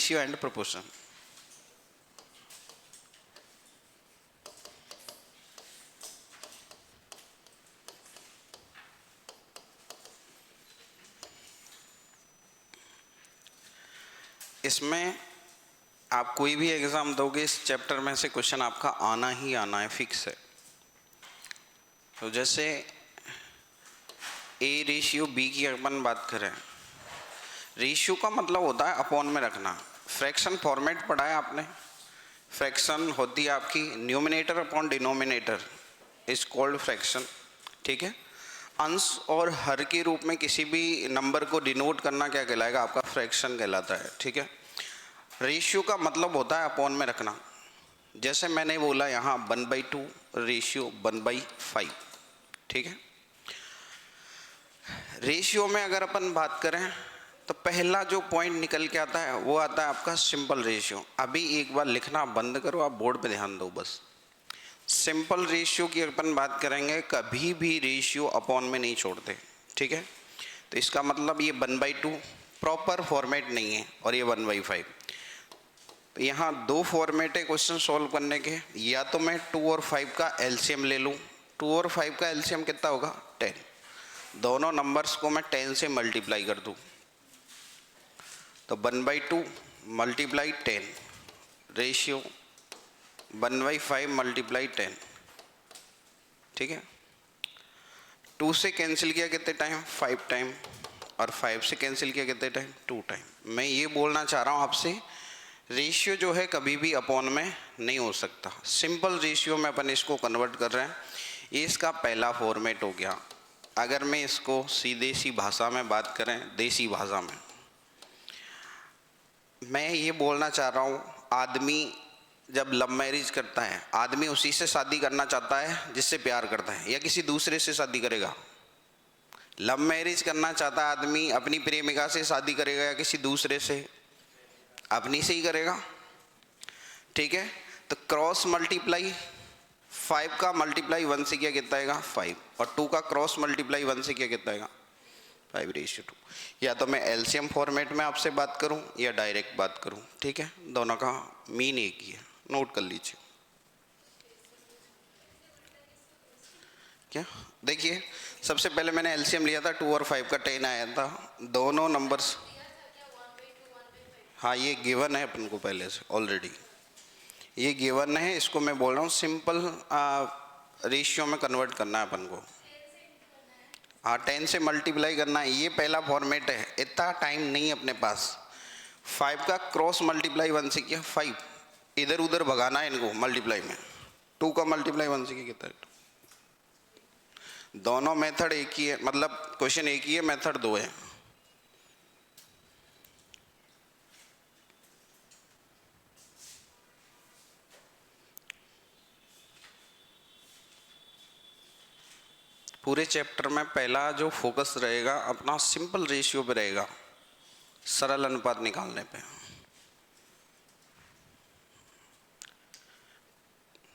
Ratio and proportion. इसमें आप कोई भी एग्जाम दोगे इस चैप्टर में से क्वेश्चन आपका आना ही आना है, फिक्स है। तो जैसे ए रेशियो बी की अपन बात करें, रेशियो का मतलब होता है अपॉन में रखना। फ्रैक्शन फॉर्मेट पढ़ा है आपने, फ्रैक्शन होती है आपकी numerator upon denominator is called fraction, ठीक है। अंश और हर के रूप में किसी भी नंबर को डिनोट करना क्या कहलाएगा, आपका फ्रैक्शन कहलाता है, ठीक है। रेशियो का मतलब होता है अपॉन में रखना। जैसे मैंने बोला यहाँ 1/2 रेशियो 1/5, ठीक है। रेशियो में अगर अपन बात करें तो पहला जो पॉइंट निकल के आता है वो आता है आपका सिंपल रेशियो। अभी एक बार लिखना बंद करो, आप बोर्ड पे ध्यान दो बस। सिंपल रेशियो की अपन बात करेंगे, कभी भी रेशियो अपॉन में नहीं छोड़ते, ठीक है। तो इसका मतलब ये 1/2 प्रॉपर फॉर्मेट नहीं है और ये 1/5। तो यहाँ दो फॉर्मेट है क्वेश्चन सॉल्व करने के, या तो मैं 2 और 5 का एलसीएम ले लूँ। 2 और 5 का एलसीएम कितना होगा, 10। दोनों नंबर्स को मैं 10 से मल्टीप्लाई कर दूँ तो 1/2 मल्टीप्लाई 10 रेशियो 1/5 मल्टीप्लाई 10, ठीक है। 2 से कैंसिल किया कितने टाइम, 5 टाइम, और 5 से कैंसिल किया कितने टाइम, 2 टाइम। मैं ये बोलना चाह रहा हूँ आपसे, रेशियो जो है कभी भी अपॉन में नहीं हो सकता। सिंपल रेशियो में अपन इसको कन्वर्ट कर रहे हैं, ये इसका पहला फॉर्मेट हो गया। अगर मैं इसको सीधे सी भाषा में बात करें, देसी भाषा में, मैं ये बोलना चाह रहा हूँ, आदमी जब लव मैरिज करता है, आदमी उसी से शादी करना चाहता है जिससे प्यार करता है, या किसी दूसरे से शादी करेगा। लव मैरिज करना चाहता है आदमी, अपनी प्रेमिका से शादी करेगा या किसी दूसरे से, अपनी से ही करेगा, ठीक है। तो क्रॉस मल्टीप्लाई 5 का मल्टीप्लाई 1 से किया कितना आएगा, 5, और 2 का क्रॉस मल्टीप्लाई 1 से किया कितना आएगा, 5/2। या तो मैं एलसीएम फॉर्मेट में आपसे बात करूं या डायरेक्ट बात करूं, ठीक है। दोनों का मीन एक ही है, नोट कर लीजिए। क्या देखिए, सबसे पहले मैंने एलसीएम लिया था, 2 और 5 का 10 आया था, दोनों नंबर्स। हाँ ये गिवन है अपन को पहले से ऑलरेडी, ये गिवन है। इसको मैं बोल रहा हूँ सिंपल रेशियो में कन्वर्ट करना है अपन को। हाँ 10 से मल्टीप्लाई करना है, ये पहला फॉर्मेट है। इतना टाइम नहीं अपने पास। 5 का क्रॉस मल्टीप्लाई 1 से किया 5, इधर उधर भगाना है इनको मल्टीप्लाई में। 2 का मल्टीप्लाई 1 से किया कितना है। दोनों मेथड एक ही है, मतलब क्वेश्चन एक ही है, मेथड दो है। पूरे चैप्टर में पहला जो फोकस रहेगा अपना सिंपल रेशियो पे रहेगा, सरल अनुपात निकालने पे।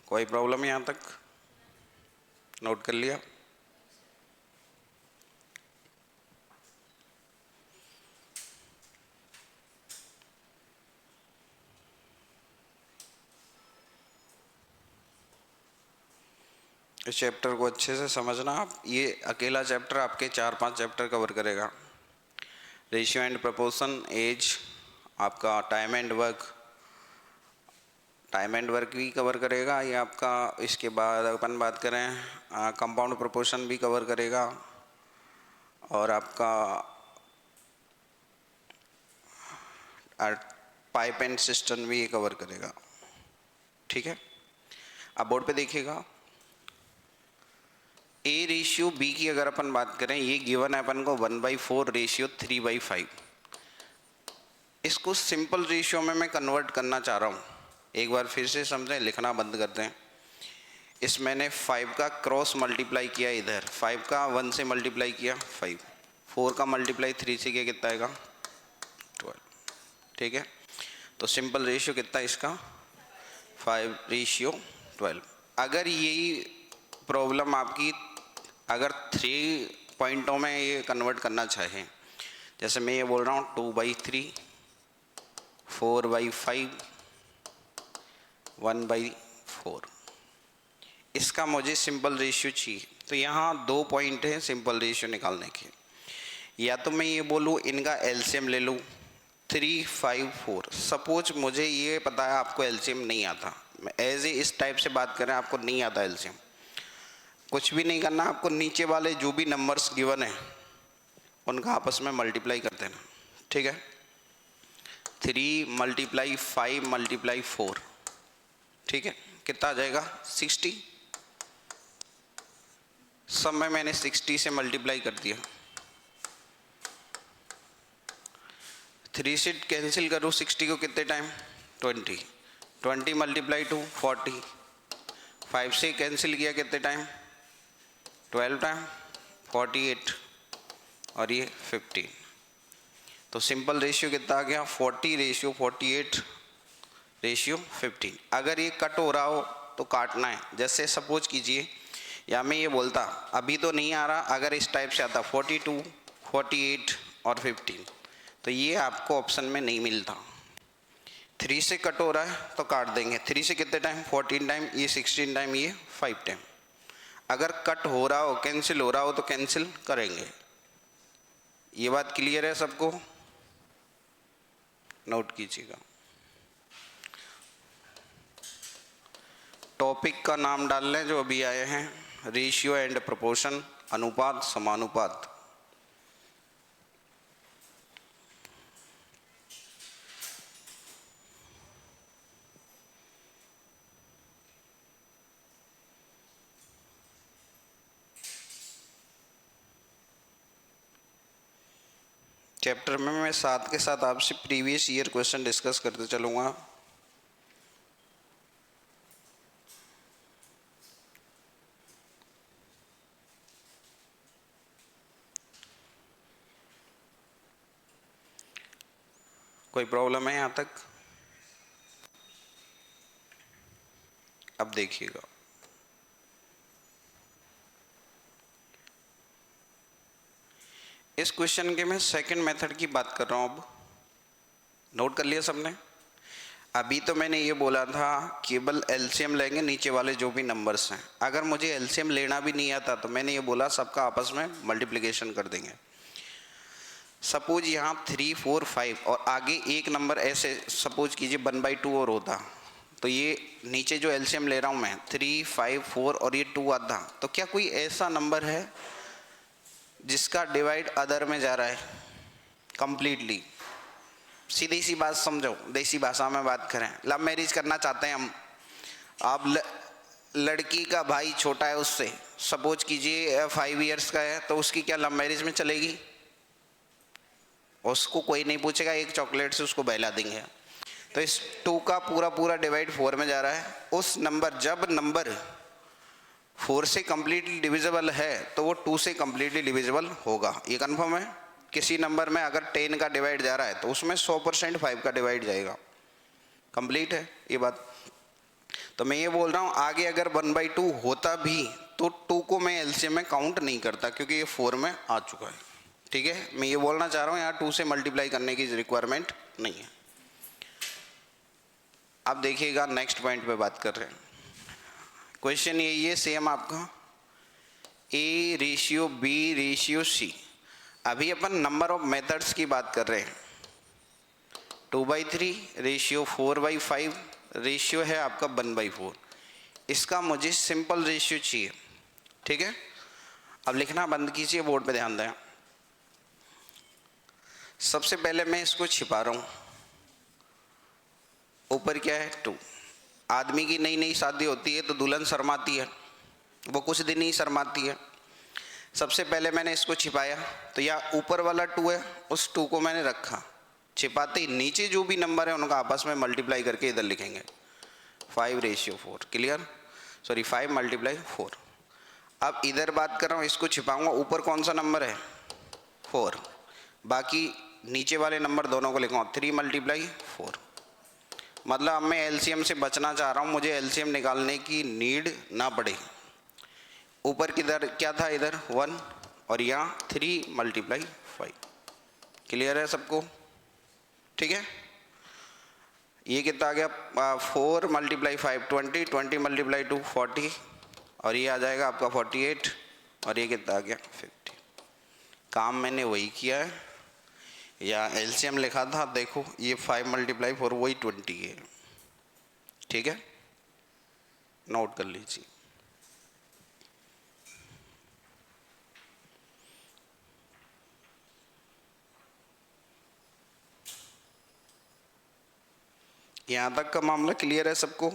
कोई प्रॉब्लम यहाँ तक, नोट कर लिया। इस चैप्टर को अच्छे से समझना आप। ये अकेला चैप्टर आपके 4-5 चैप्टर कवर करेगा। रेशियो एंड प्रोपोर्शन, एज, आपका टाइम एंड वर्क भी कवर करेगा ये आपका। इसके बाद अपन बात करें कंपाउंड प्रोपोर्शन भी कवर करेगा, और आपका पाइप एंड सिस्टम भी ये कवर करेगा, ठीक है। अब बोर्ड पे देखिएगा, ए रेशियो बी की अगर अपन बात करें, ये गिवन है अपन को 1/4 रेशियो 3/5। इसको सिंपल रेशियो में मैं कन्वर्ट करना चाह रहा हूँ। एक बार फिर से समझें, लिखना बंद कर दें। इस मैंने 5 का क्रॉस मल्टीप्लाई किया, इधर 5 का 1 से मल्टीप्लाई किया 5, 4 का मल्टीप्लाई 3 से किया कितना आएगा 12, ठीक है। तो सिंपल रेशियो कितना इसका 5/12। अगर यही प्रॉब्लम आपकी अगर 3 पॉइंटों में ये कन्वर्ट करना चाहें, जैसे मैं ये बोल रहा हूँ 2/3, 4/5 1/4। इसका मुझे सिंपल रेशियो चाहिए। तो यहाँ दो पॉइंट हैं सिंपल रेशियो निकालने के। या तो मैं ये बोलूँ इनका एलसीएम ले लूँ 3, 5, 4। सपोज मुझे ये पता है आपको एलसीएम नहीं आता, मैं एज ए इस टाइप से बात करें, आपको नहीं आता एलसीएम, कुछ भी नहीं करना, आपको नीचे वाले जो भी नंबर्स गिवन है उनका आपस में मल्टीप्लाई कर देना, ठीक है। 3 × 5 × 4, ठीक है, कितना आ जाएगा 60। सब में मैंने 60 से मल्टीप्लाई कर दिया। 3 से कैंसिल करूँ 60 को कितने टाइम 20, 20 × 2 40, 5 से कैंसिल किया कितने टाइम 12 टाइम 48 और ये 15। तो सिंपल रेशियो कितना आ गया 40/48/15। अगर ये कट हो रहा हो तो काटना है। जैसे सपोज कीजिए या मैं ये बोलता अभी तो नहीं आ रहा, अगर इस टाइप से आता 42, 48 और 15, तो ये आपको ऑप्शन में नहीं मिलता। 3 से कट हो रहा है तो काट देंगे। 3 से कितने टाइम 14 टाइम, ये 16 टाइम, ये 5 टाइम। अगर कट हो रहा हो, कैंसिल हो रहा हो तो कैंसिल करेंगे। ये बात क्लियर है सबको, नोट कीजिएगा। टॉपिक का नाम डाल लें जो अभी आए हैं, रेशियो एंड प्रोपोर्शन, अनुपात समानुपात। चैप्टर में मैं साथ के साथ आपसे प्रीवियस ईयर क्वेश्चन डिस्कस करते चलूँगा। कोई प्रॉब्लम है यहाँ तक? अब देखिएगा, इस क्वेश्चन के मैं सेकंड मेथड की बात कर रहा हूँ। अब नोट कर लिया सबने? अभी तो मैंने ये बोला था केवल एलसीएम लेंगे नीचे वाले जो भी नंबर्स हैं। अगर मुझे एलसीएम लेना भी नहीं आता तो मैंने ये बोला सबका आपस में मल्टीप्लिकेशन कर देंगे। सपोज यहाँ 3, 4, 5 और आगे एक नंबर ऐसे सपोज कीजिए 1/2 और होता, तो ये नीचे जो एलसीएम ले रहा हूँ मैं 3, 5, 4 और ये 2 आता, तो क्या कोई ऐसा नंबर है जिसका डिवाइड अदर में जा रहा है कंप्लीटली? सीधी सी बात समझो, देसी भाषा में बात करें, लव मैरिज करना चाहते हैं हम, आप लड़की का भाई छोटा है उससे, सपोज कीजिए 5 इयर्स का है, तो उसकी क्या लव मैरिज में चलेगी? उसको कोई नहीं पूछेगा, एक चॉकलेट से उसको बहला देंगे। तो इस 2 का पूरा डिवाइड 4 में जा रहा है। उस नंबर, जब नंबर 4 से कंप्लीटली डिविजिबल है तो वो 2 से कंप्लीटली डिविजिबल होगा। ये कंफर्म है? किसी नंबर में अगर 10 का डिवाइड जा रहा है तो उसमें 100% 5 का डिवाइड जाएगा। कंप्लीट है ये बात? तो मैं ये बोल रहा हूँ आगे अगर 1/2 होता भी तो 2 को मैं एलसीएम में काउंट नहीं करता क्योंकि ये 4 में आ चुका है। ठीक है, मैं ये बोलना चाह रहा हूँ यहाँ 2 से मल्टीप्लाई करने की रिक्वायरमेंट नहीं है। अब देखिएगा नेक्स्ट पॉइंट पे बात कर रहे हैं। क्वेश्चन यही है सेम आपका, A/B/C। अभी अपन नंबर ऑफ मेथड्स की बात कर रहे हैं। 2/3 रेशियो, 4/5 रेशियो है आपका 1/4। इसका मुझे सिंपल रेशियो चाहिए। ठीक है, अब लिखना बंद कीजिए, बोर्ड पे ध्यान दें। सबसे पहले मैं इसको छिपा रहा हूँ। ऊपर क्या है 2। आदमी की नई नई शादी होती है तो दुल्हन शर्माती है, वो कुछ दिन ही शर्माती है। सबसे पहले मैंने इसको छिपाया तो यह ऊपर वाला 2 है, उस 2 को मैंने रखा। छिपाते ही नीचे जो भी नंबर है उनका आपस में मल्टीप्लाई करके इधर लिखेंगे 5/4। क्लियर? सॉरी 5 × 4। अब इधर बात कर रहा हूँ, इसको छिपाऊंगा। ऊपर कौन सा नंबर है 4, बाकी नीचे वाले नंबर दोनों को लिखूंगा 3 × 4। मतलब अब मैं एलसीएम से बचना चाह रहा हूँ, मुझे एलसीएम निकालने की नीड ना पड़े। ऊपर किधर क्या था, इधर 1 और यहाँ 3 × 5। क्लियर है सबको? ठीक है, ये कितना आ गया 4 × 5 20, 20 × 2 40, और ये आ जाएगा आपका 48, और ये कितना आ गया 50। काम मैंने वही किया है, या एलसीएम लिखा था, देखो ये 5 × 4 वही 20 है। ठीक है, नोट कर लीजिए। यहां तक का मामला क्लियर है सबको?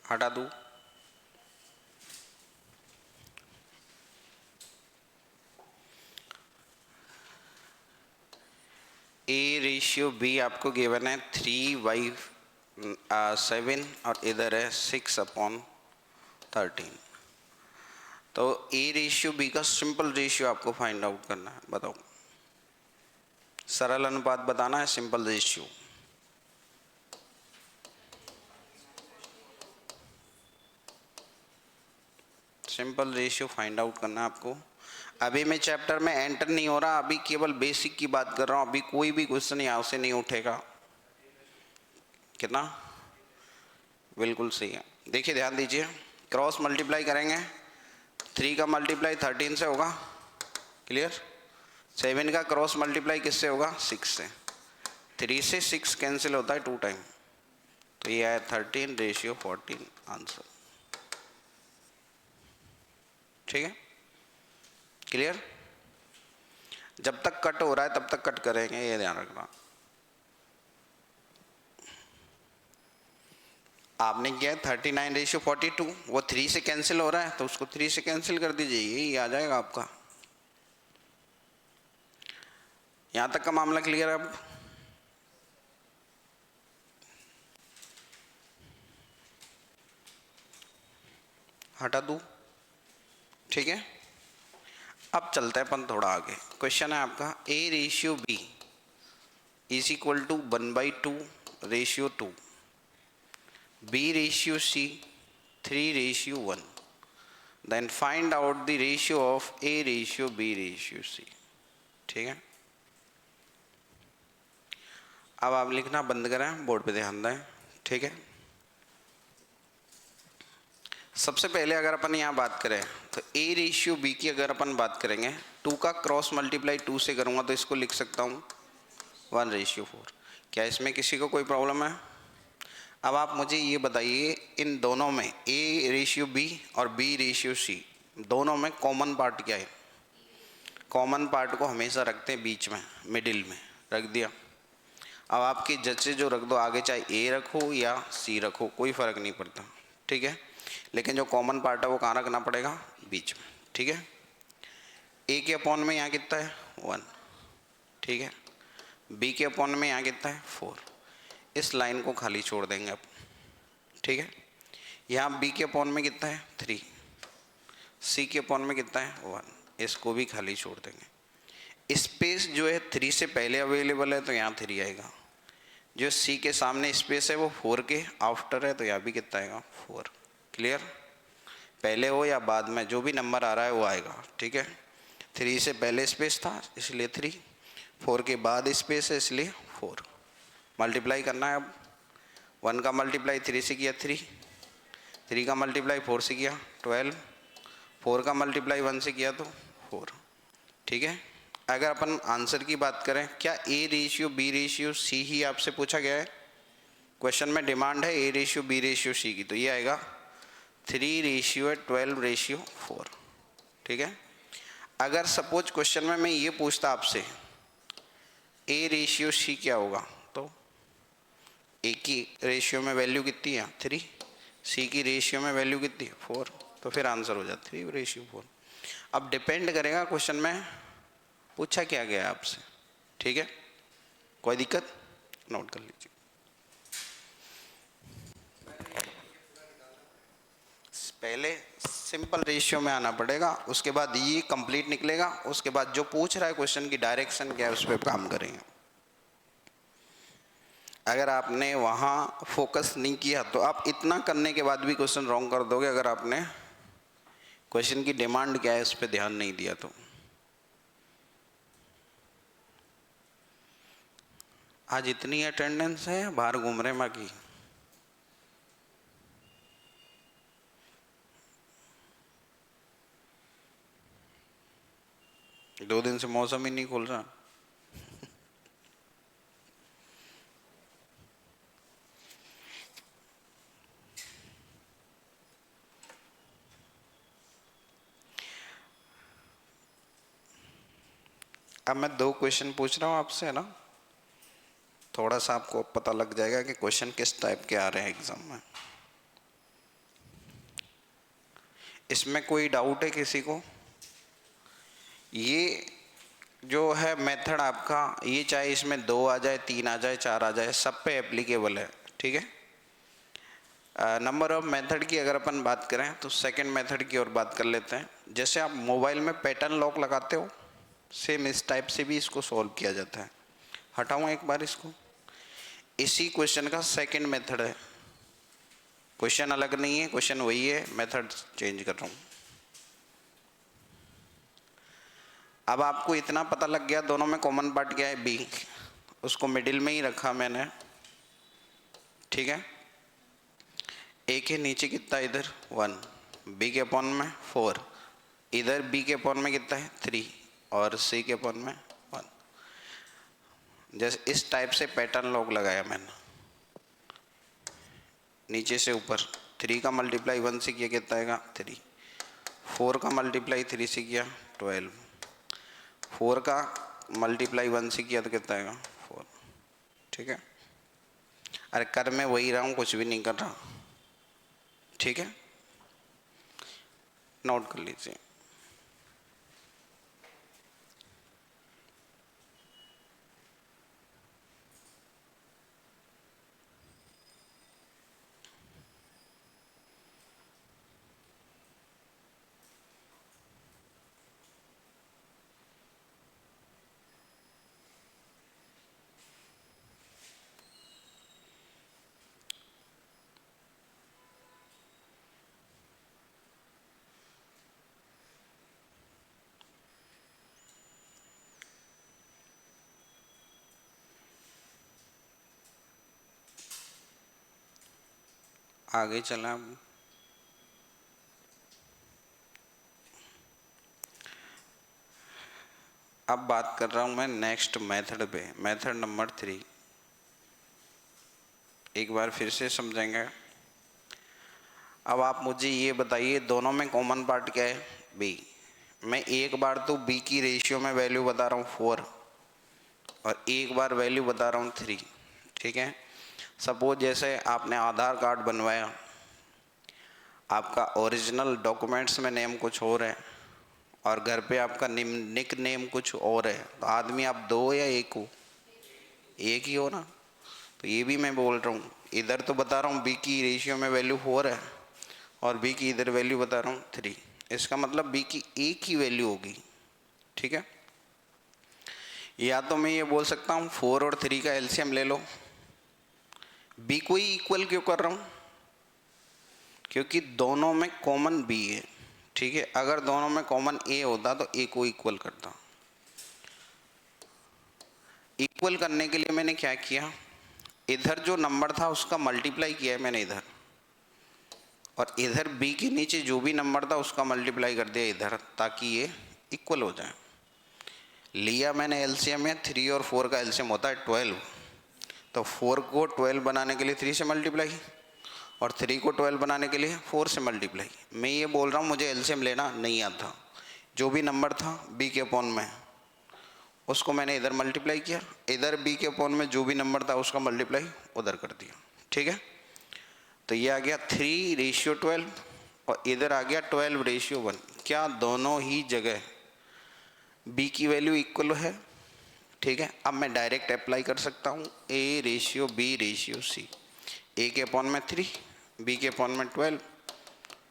हटा दूं? A/B आपको गिवन है 3/7 और इधर है 6/13। तो A/B का सिंपल रेशियो आपको फाइंड आउट करना है। बताओ, सरल अनुपात बताना है, simple ratio. Simple ratio find out करना है आपको। अभी मैं चैप्टर में एंटर नहीं हो रहा, अभी केवल बेसिक की बात कर रहा हूँ। अभी कोई भी क्वेश्चन यहाँ से नहीं उठेगा। कितना? बिल्कुल सही है। देखिए ध्यान दीजिए, क्रॉस मल्टीप्लाई करेंगे, 3 का मल्टीप्लाई 13 से होगा, क्लियर। 7 का क्रॉस मल्टीप्लाई किससे होगा? 6 से। 3 से 6 कैंसिल होता है 2 टाइम, तो ये है 13/14 आंसर। ठीक है, क्लियर। जब तक कट हो रहा है तब तक कट करेंगे, ये ध्यान रखना। आपने किया 39/42, वो 3 से कैंसिल हो रहा है तो उसको 3 से कैंसिल कर दीजिए, यही आ जाएगा आपका। यहां तक का मामला क्लियर है? अब हटा दूं? ठीक है, अब चलते हैं अपन थोड़ा आगे। क्वेश्चन है आपका A/B is equal to 1/2/2, B/C 3/1, then find out the ratio of A/B/C। ठीक है, अब आप लिखना बंद करें, बोर्ड पे ध्यान दें। ठीक है, सबसे पहले अगर अपन यहाँ बात करें तो A/B की अगर अपन बात करेंगे, 2 का क्रॉस मल्टीप्लाई 2 से करूँगा तो इसको लिख सकता हूँ 1/4। क्या इसमें किसी को कोई प्रॉब्लम है? अब आप मुझे ये बताइए, इन दोनों में A/B और B/C दोनों में कॉमन पार्ट क्या है? कॉमन पार्ट को हमेशा रखते हैं बीच में, मिडिल में रख दिया। अब आपकी जज जो रख दो आगे, चाहे A रखो या C रखो, कोई फ़र्क नहीं पड़ता। ठीक है, लेकिन जो कॉमन पार्ट है वो कहाँ रखना पड़ेगा? बीच में। ठीक है, A के अपॉन में यहाँ कितना है? 1। ठीक है, B के अपॉन में यहाँ कितना है? 4। इस लाइन को खाली छोड़ देंगे अब। ठीक है, यहाँ B के अपॉन में कितना है? 3, C के अपॉन में कितना है? 1, इसको भी खाली छोड़ देंगे। स्पेस जो है 3 से पहले अवेलेबल है तो यहाँ 3 आएगा, जो C के सामने स्पेस है वो 4 के आफ्टर है तो यहाँ भी कितना आएगा? 4। क्लियर, पहले हो या बाद में जो भी नंबर आ रहा है वो आएगा। ठीक है, 3 से पहले स्पेस था इसलिए 3, 4 के बाद स्पेस है इसलिए 4। मल्टीप्लाई करना है अब, 1 का मल्टीप्लाई 3 से किया 3, 3 का मल्टीप्लाई 4 से किया 12, 4 का मल्टीप्लाई 1 से किया तो 4। ठीक है, अगर अपन आंसर की बात करें, क्या A/B/C ही आपसे पूछा गया है? क्वेश्चन में डिमांड है A/B/C की, तो ये आएगा 3/12/4। ठीक है, अगर सपोज क्वेश्चन में मैं ये पूछता आपसे A/C क्या होगा, तो A की रेशियो में वैल्यू कितनी है? 3, C की रेशियो में वैल्यू कितनी है? 4, तो फिर आंसर हो जाता 3/4। अब डिपेंड करेगा क्वेश्चन में पूछा क्या गया आपसे। ठीक है, कोई दिक्कत? नोट कर लीजिए। पहले सिंपल रेशियो में आना पड़ेगा, उसके बाद ये कंप्लीट निकलेगा, उसके बाद जो पूछ रहा है क्वेश्चन की डायरेक्शन क्या है उस पर काम करेंगे। अगर आपने वहाँ फोकस नहीं किया तो आप इतना करने के बाद भी क्वेश्चन रॉन्ग कर दोगे, अगर आपने क्वेश्चन की डिमांड क्या है उस पर ध्यान नहीं दिया तो। आज इतनी अटेंडेंस है, बाहर घूम रहे बाकी। दो दिन से मौसम ही नहीं खुल रहा। अब मैं 2 क्वेश्चन पूछ रहा हूँ आपसे ना, थोड़ा सा आपको पता लग जाएगा कि क्वेश्चन किस टाइप के आ रहे हैं एग्जाम में। इसमें कोई डाउट है किसी को? ये जो है मेथड आपका, ये चाहे इसमें 2 आ जाए, 3 आ जाए, 4 आ जाए, सब पे एप्लीकेबल है, ठीक है। नंबर ऑफ मेथड की अगर अपन बात करें तो सेकंड मेथड की और बात कर लेते हैं। जैसे आप मोबाइल में पैटर्न लॉक लगाते हो, सेम इस टाइप से भी इसको सॉल्व किया जाता है। हटाऊं एक बार इसको। इसी क्वेश्चन का सेकंड मेथड है, क्वेश्चन अलग नहीं है, क्वेश्चन वही है, मेथड चेंज कर रहा हूं। अब आपको इतना पता लग गया दोनों में कॉमन पार्ट क्या है, बी, उसको मिडिल में ही रखा मैंने, ठीक है। ए के नीचे कितना, इधर 1, बी के अपॉन में 4, इधर बी के अपॉन में कितना है 3, और सी के अपॉन में 1। जैसे इस टाइप से पैटर्न लॉक लगाया मैंने, नीचे से ऊपर 3 का मल्टीप्लाई 1 से किया कितना आएगा 3, 4 का मल्टीप्लाई 3 से किया 12, 4 का मल्टीप्लाई 1 से किया तो कितना आएगा 4, ठीक है। अरे कर मैं वही रहा हूँ, कुछ भी नहीं कर रहा, ठीक है, नोट कर लीजिए। आगे चला, अब बात कर रहा हूं मैं नेक्स्ट मेथड पे, मेथड नंबर 3। एक बार फिर से समझेंगे। अब आप मुझे ये बताइए दोनों में कॉमन पार्ट क्या है, बी। मैं एक बार तो बी की रेशियो में वैल्यू बता रहा हूँ 4, और एक बार वैल्यू बता रहा हूँ 3, ठीक है। सपोज जैसे आपने आधार कार्ड बनवाया, आपका ओरिजिनल डॉक्यूमेंट्स में नेम कुछ और है और घर पे आपका निक नेम कुछ और है, तो आदमी आप 2 या 1 हो, एक ही हो ना। तो ये भी मैं बोल रहा हूँ, इधर तो बता रहा हूँ बी की रेशियो में वैल्यू 4 है और बी की इधर वैल्यू बता रहा हूँ 3, इसका मतलब बी की एक ही वैल्यू होगी, ठीक है। या तो मैं ये बोल सकता हूँ 4 और 3 का एलसीएम ले लो। बी को ही इक्वल क्यों कर रहा हूँ, क्योंकि दोनों में कॉमन बी है, ठीक है। अगर दोनों में कॉमन ए होता तो ए को इक्वल करता। इक्वल करने के लिए मैंने क्या किया, इधर जो नंबर था उसका मल्टीप्लाई किया है मैंने इधर, और इधर बी के नीचे जो भी नंबर था उसका मल्टीप्लाई कर दिया इधर, ताकि ये इक्वल हो जाए। लिया मैंने एलसीएम में, 3 और 4 का एलसीएम होता है 12, तो 4 को 12 बनाने के लिए 3 से मल्टीप्लाई, और 3 को 12 बनाने के लिए 4 से मल्टीप्लाई। मैं ये बोल रहा हूँ मुझे एलसीएम लेना नहीं आता, जो भी नंबर था बी के अपॉन में उसको मैंने इधर मल्टीप्लाई किया, इधर बी के अपॉन में जो भी नंबर था उसका मल्टीप्लाई उधर कर दिया, ठीक है। तो ये आ गया 3:12 और इधर आ गया 12:1। क्या दोनों ही जगह बी की वैल्यू इक्वल है? ठीक है, अब मैं डायरेक्ट अप्लाई कर सकता हूँ a ratio b ratio c, a के अपॉन में 3, b के अपॉन में 12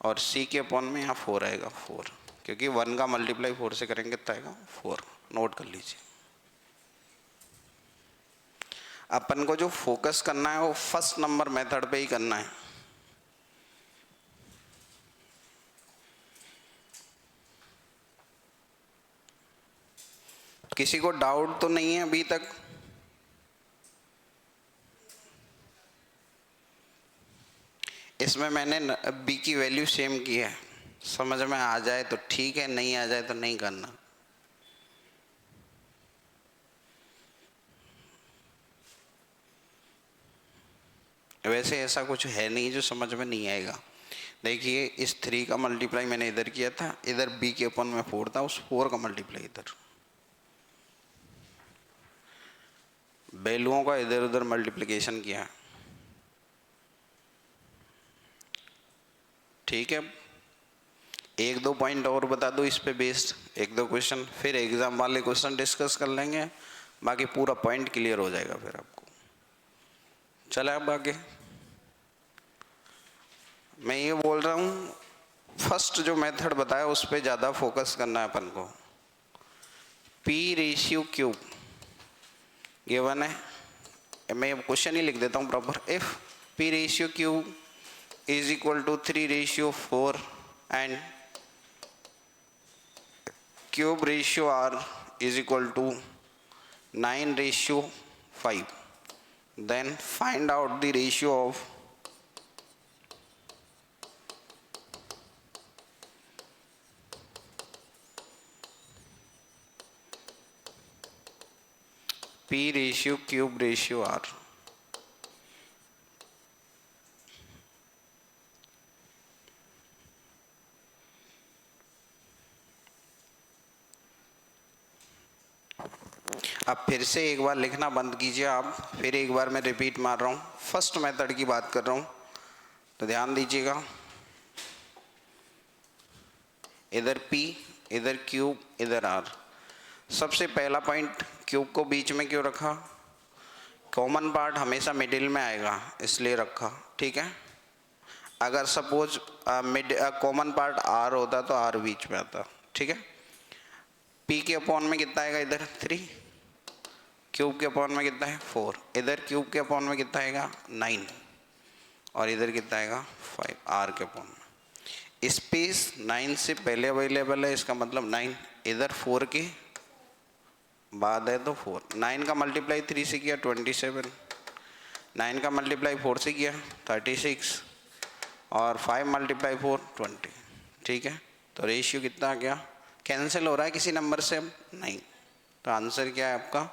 और c के अपॉन में यहाँ 4 आएगा 4, क्योंकि 1 का मल्टीप्लाई 4 से करेंगे कितना आएगा 4। नोट कर लीजिए। अपन को जो फोकस करना है वो फर्स्ट नंबर मेथड पे ही करना है। किसी को डाउट तो नहीं है अभी तक? इसमें मैंने b की वैल्यू सेम की है, समझ में आ जाए तो ठीक है, नहीं आ जाए तो नहीं करना। वैसे ऐसा कुछ है नहीं जो समझ में नहीं आएगा। देखिए इस 3 का मल्टीप्लाई मैंने इधर किया था, इधर b के अपन में 4 था, उस 4 का मल्टीप्लाई इधर, वैल्यूओं का इधर उधर मल्टीप्लिकेशन किया। ठीक है, एक दो पॉइंट और बता दो इस पे बेस्ड, एक दो क्वेश्चन, फिर एग्जाम वाले क्वेश्चन डिस्कस कर लेंगे, बाकी पूरा पॉइंट क्लियर हो जाएगा फिर आपको। चले अब आगे। मैं ये बोल रहा हूँ फर्स्ट जो मेथड बताया उस पे ज़्यादा फोकस करना है अपन को। p रेशियो क्यूब गिवन है, मैं क्वेश्चन ही लिख देता हूँ proper. If p ratio Q is equal to 3 ratio 4 and Q ratio r is equal to 9 ratio 5, then find out the ratio of p ratio Q ratio r। अब फिर से एक बार लिखना बंद कीजिए आप, फिर एक बार मैं रिपीट मार रहा हूँ, फर्स्ट मेथड की बात कर रहा हूँ तो ध्यान दीजिएगा। इधर p, इधर क्यूब, इधर r। सबसे पहला पॉइंट, क्यूब को बीच में क्यों रखा? कॉमन पार्ट हमेशा मिडिल में आएगा इसलिए रखा, ठीक है। अगर सपोज कॉमन पार्ट r होता तो r बीच में आता, ठीक है। p के अपॉन में कितना आएगा इधर 3, क्यूब के अपॉन में कितना है 4, इधर क्यूब के अपॉन में कितना आएगा 9 और इधर कितना आएगा 5 r के अपॉन में। स्पेस 9 से पहले अवेलेबल है, इसका मतलब 9, इधर 4 के बाद है तो 4। 9 का मल्टीप्लाई 3 से किया 27, 9 का मल्टीप्लाई 4 से किया 36 और 5 मल्टीप्लाई 4 20, ठीक है। तो रेशियो कितना आ गया? कैंसिल हो रहा है किसी नंबर से? नहीं, तो आंसर क्या है आपका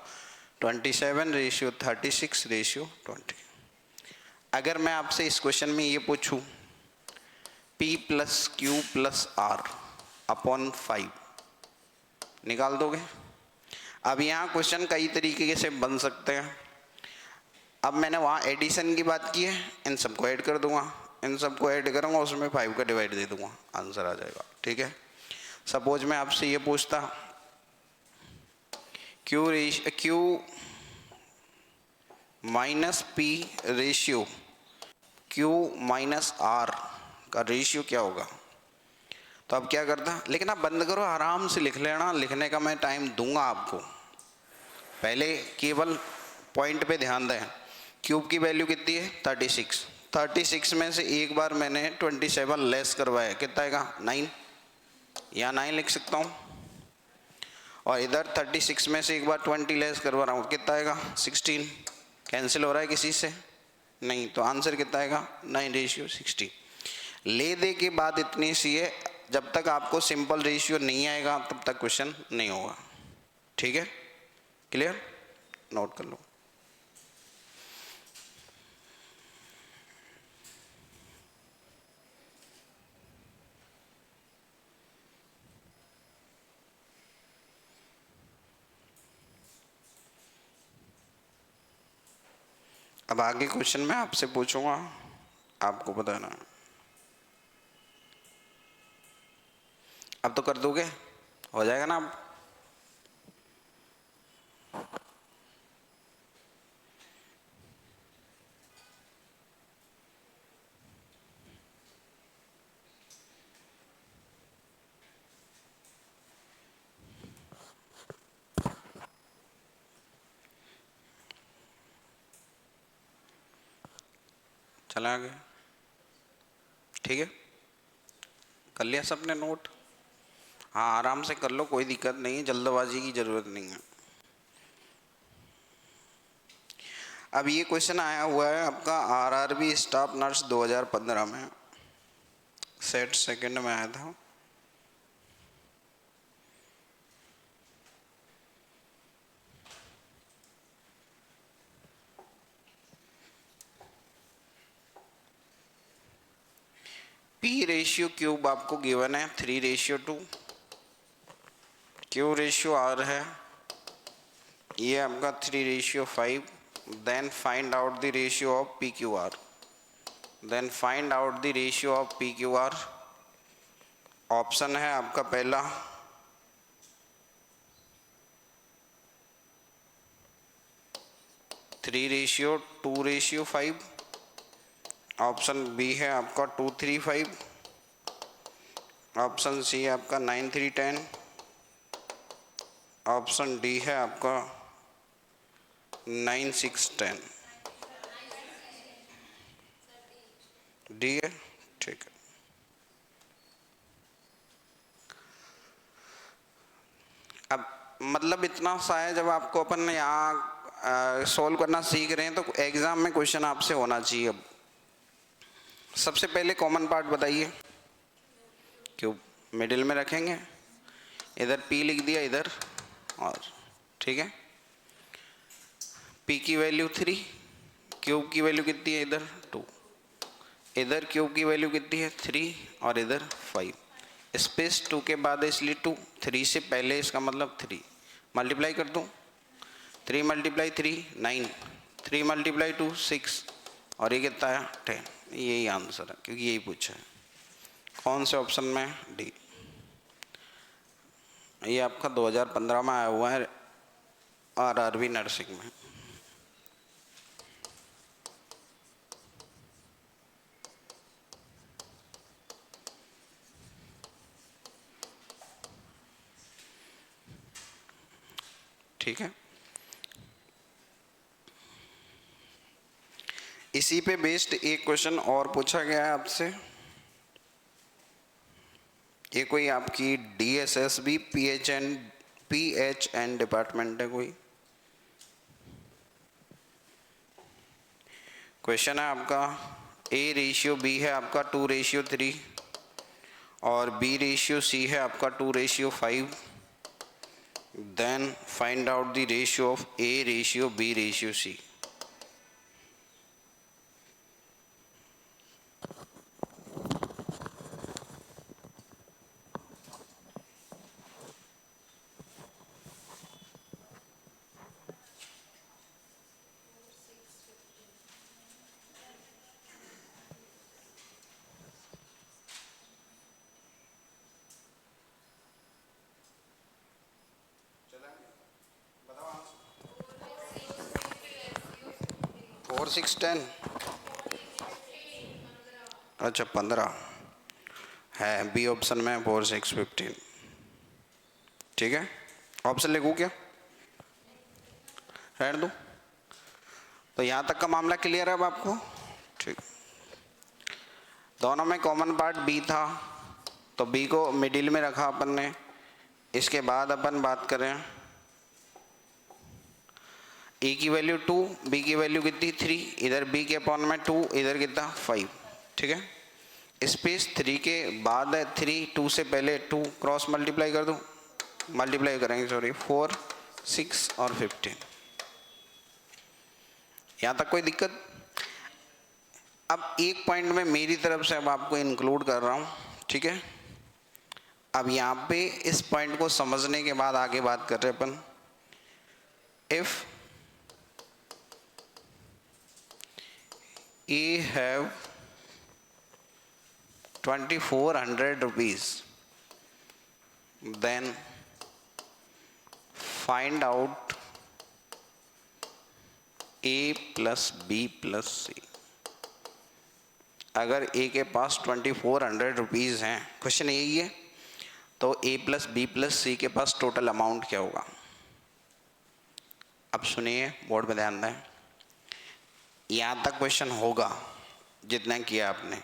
27 रेशियो 36 रेशियो 20। अगर मैं आपसे इस क्वेश्चन में ये पूछूं p plus Q plus r upon 5, निकाल दोगे? अब यहाँ क्वेश्चन कई तरीके से बन सकते हैं। अब मैंने वहाँ एडिशन की बात की है, इन सबको ऐड कर दूंगा, इन सबको ऐड करूँगा, उसमें 5 का डिवाइड दे दूंगा, आंसर आ जाएगा, ठीक है। सपोज मैं आपसे ये पूछता Q minus P ratio Q minus R का रेशियो क्या होगा, तो अब क्या करता? लिखना बंद करो, आराम से लिख लेना, लिखने का मैं टाइम दूंगा आपको, पहले केवल पॉइंट पे ध्यान दें। क्यूब की वैल्यू कितनी है 36, 36 में से एक बार मैंने 27 लेस करवाया, कितना आएगा 9, यहाँ 9 लिख सकता हूँ, और इधर 36 में से एक बार 20 लेस करवा रहा हूँ, कितना आएगा 16। कैंसिल हो रहा है किसी से? नहीं, तो आंसर कितना आएगा 9 रेशियो 16। ले दे के बाद इतनी सी है, जब तक आपको सिंपल रेशियो नहीं आएगा तब तक क्वेश्चन नहीं होगा, ठीक है। क्लियर? नोट कर लो। अब आगे क्वेश्चन मैं आपसे पूछूंगा, आपको बताना। अब तो कर दोगे, हो जाएगा ना? अब चला गया। ठीक है, कर लिया सबने नोट? हाँ आराम से कर लो, कोई दिक्कत नहीं है, जल्दबाजी की जरूरत नहीं है। अब ये क्वेश्चन आया हुआ है आपका आरआरबी स्टाफ नर्स 2015 में, सेट सेकंड में आया था। पी रेशियो क्यूब आपको गिवन है 3:2, क्यू रेशियो आर है ये आपका 3:5। Then find out the ratio of P Q R, then find out the ratio of P Q R. Option है आपका पहला 3:2:5, ऑप्शन बी है आपका 2:3:5, ऑप्शन सी है आपका 9:3:10, ऑप्शन डी है आपका 9:6:10। डी है, ठीक है। अब मतलब इतना सा है, जब आपको अपन यहाँ सॉल्व करना सीख रहे हैं तो एग्जाम में क्वेश्चन आपसे होना चाहिए। अब सबसे पहले कॉमन पार्ट बताइए, क्यूब मिडिल में रखेंगे, इधर P लिख दिया इधर, और ठीक है P की वैल्यू 3, क्यूब की वैल्यू कितनी है इधर 2, इधर क्यूब की वैल्यू कितनी है 3 और इधर 5, स्पेस 2 के बाद है इसलिए 2, 3 से पहले इसका मतलब 3, मल्टीप्लाई कर दूँ 3 × 3 9, 3 × 2 6 और ये कितना है 10। यही आंसर है क्योंकि यही पूछा है। कौन से ऑप्शन में? डी। ये आपका 2015 में आया हुआ है आरआरबी नर्सिंग में। ठीक है, इसी पे बेस्ड एक क्वेश्चन और पूछा गया है आपसे। ये कोई आपकी DSSB PHN डिपार्टमेंट है कोई। क्वेश्चन है आपका A:B है आपका 2:3 और B:C है आपका 2:5। Then find out the ratio of A:B:C। और 6 10, अच्छा 15 है बी ऑप्शन में 4 6 15। ठीक है, ऑप्शन लिखूँ क्या, रहने दूँ? तो यहाँ तक का मामला क्लियर है अब आपको? ठीक, दोनों में कॉमन पार्ट बी था तो बी को मिडिल में रखा अपन ने। इसके बाद अपन बात करें ए की वैल्यू 2, बी की वैल्यू कितनी 3, इधर बी के अपॉन में 2, इधर कितना 5। ठीक है, स्पेस 3 के बाद है 3, 2 से पहले 2, क्रॉस मल्टीप्लाई कर दूं, मल्टीप्लाई करेंगे सॉरी 4 6 और 15। यहाँ तक कोई दिक्कत? अब एक पॉइंट में मेरी तरफ से अब आपको इंक्लूड कर रहा हूँ। ठीक है, अब यहाँ पे इस पॉइंट को समझने के बाद आगे बात कर रहे हैं अपन। If A have 2400 rupees, then find out A plus B plus C। अगर ए के पास 2400 रुपीज़ हैं, क्वेश्चन यही है, तो A plus B plus C के पास टोटल अमाउंट क्या होगा? अब सुनिए, बोर्ड पे ध्यान दें, यहाँ तक क्वेश्चन होगा। जितना किया आपने।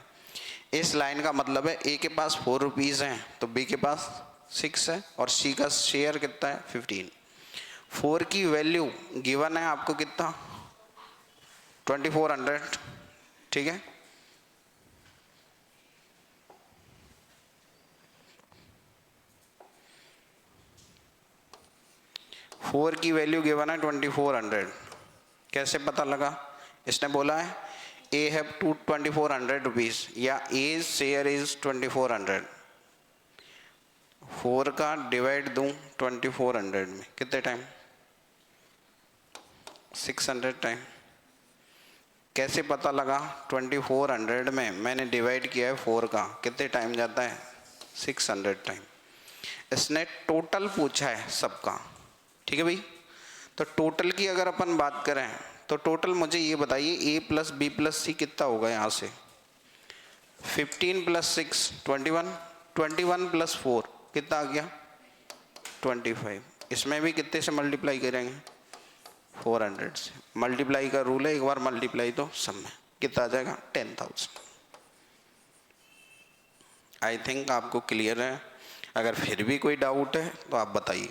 इस लाइन का मतलब है ए के पास 4 रुपीज़ हैं तो बी के पास 6 है और सी का शेयर कितना है 15। 4 की वैल्यू गिवन है आपको कितना 2400, ठीक है। फोर की वैल्यू गिवन है 2400। कैसे पता लगा? इसने बोला है ए हैव 2400 रुपीज या ए शेयर इज 2400। 4 का डिवाइड दूं 2400 में कितने टाइम? 600 टाइम। कैसे पता लगा? 2400 में मैंने डिवाइड किया है 4 का, कितने टाइम जाता है? 600 टाइम। इसने टोटल पूछा है सबका, ठीक है भाई। तो टोटल की अगर अपन बात करें तो टोटल मुझे ये बताइए ए प्लस बी प्लस सी कितना होगा यहाँ से? 15 प्लस 6 21, 21 प्लस 4 कितना आ गया? 25। इसमें भी कितने से मल्टीप्लाई करेंगे? 400 से। मल्टीप्लाई का रूल है, एक बार मल्टीप्लाई तो सब में कितना आ जाएगा? 10,000। आई थिंक आपको क्लियर है। अगर फिर भी कोई डाउट है तो आप बताइए।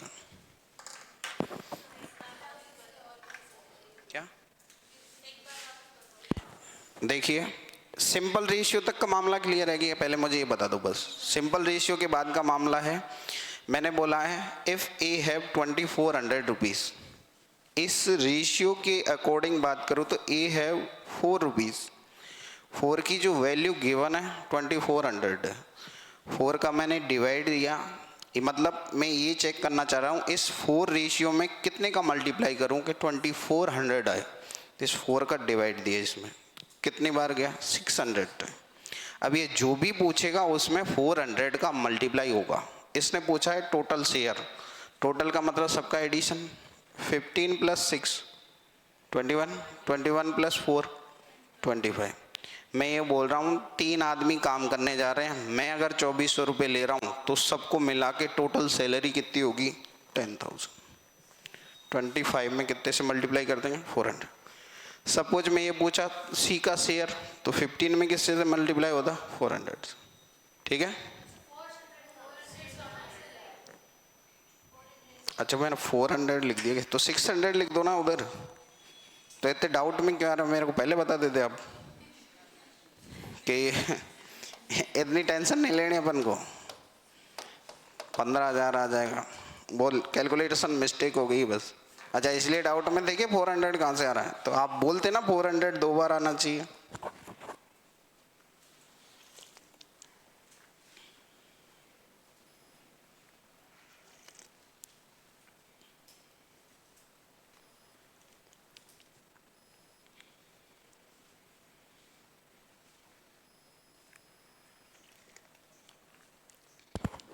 क्या? देखिए सिंपल रेशियो तक का मामला क्लियर है कि पहले मुझे ये बता दो बस। सिंपल रेशियो के बाद का मामला है, मैंने बोला है इफ ए हैव 2400 रुपीज। इस रेशियो के अकॉर्डिंग बात करूँ तो ए हैव 4 रुपीज। 4 की जो वैल्यू गिवन है 2400 है। 4 का मैंने डिवाइड दिया, ये मतलब मैं ये चेक करना चाह रहा हूँ इस 4 रेशियो में कितने का मल्टीप्लाई करूँ कि 2400 आए। तो इस 4 का डिवाइड दिया, इसमें कितनी बार गया? 600। अब ये जो भी पूछेगा उसमें 400 का मल्टीप्लाई होगा। इसने पूछा है टोटल शेयर, टोटल का मतलब सबका एडिशन। 15 plus 6 21, 21 plus 4 25। मैं ये बोल रहा हूँ 3 आदमी काम करने जा रहे हैं, मैं अगर 2400 रुपये ले रहा हूँ तो सबको मिला के टोटल सैलरी कितनी होगी? 10,000। 25 में कितने से मल्टीप्लाई कर देंगे? 400। सपोज मैं ये पूछा सी का शेयर, तो 15 में किससे से मल्टीप्लाई होता? 400। ठीक है। अच्छा मैंने 400 लिख दिया, तो 600 लिख दो ना उधर। तो इतने डाउट में क्या रहा, मेरे को पहले बता देते आप कि इतनी टेंशन नहीं लेनी अपन को। 15,000 आ जाएगा। बोल कैलकुलेशन मिस्टेक हो गई बस। अच्छा इसलिए डाउट में देखिए 400 कहाँ से आ रहा है, तो आप बोलते ना 400 2 बार आना चाहिए।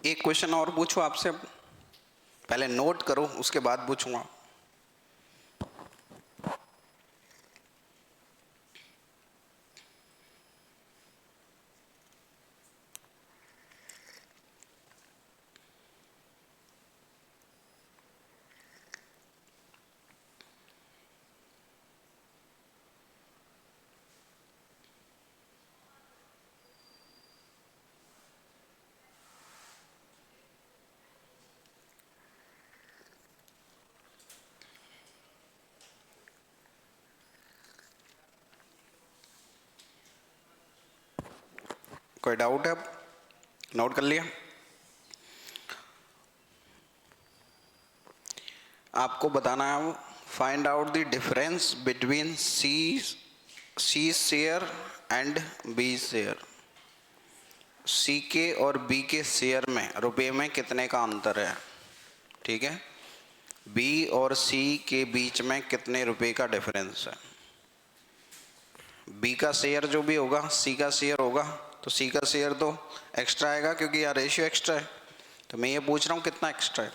एक क्वेश्चन और पूछूं आपसे, पहले नोट करो उसके बाद पूछूंगा। कोई डाउट है? अब नोट कर लिया? आपको बताना है find out the difference between C share and B share. C के और बी के शेयर में रुपए में कितने का अंतर है? ठीक है। बी और सी के बीच में कितने रुपए का डिफरेंस है? बी का शेयर जो भी होगा सी का शेयर होगा, तो सी का शेयर तो एक्स्ट्रा आएगा क्योंकि यार रेशियो एक्स्ट्रा है। तो मैं ये पूछ रहा हूँ कितना एक्स्ट्रा है,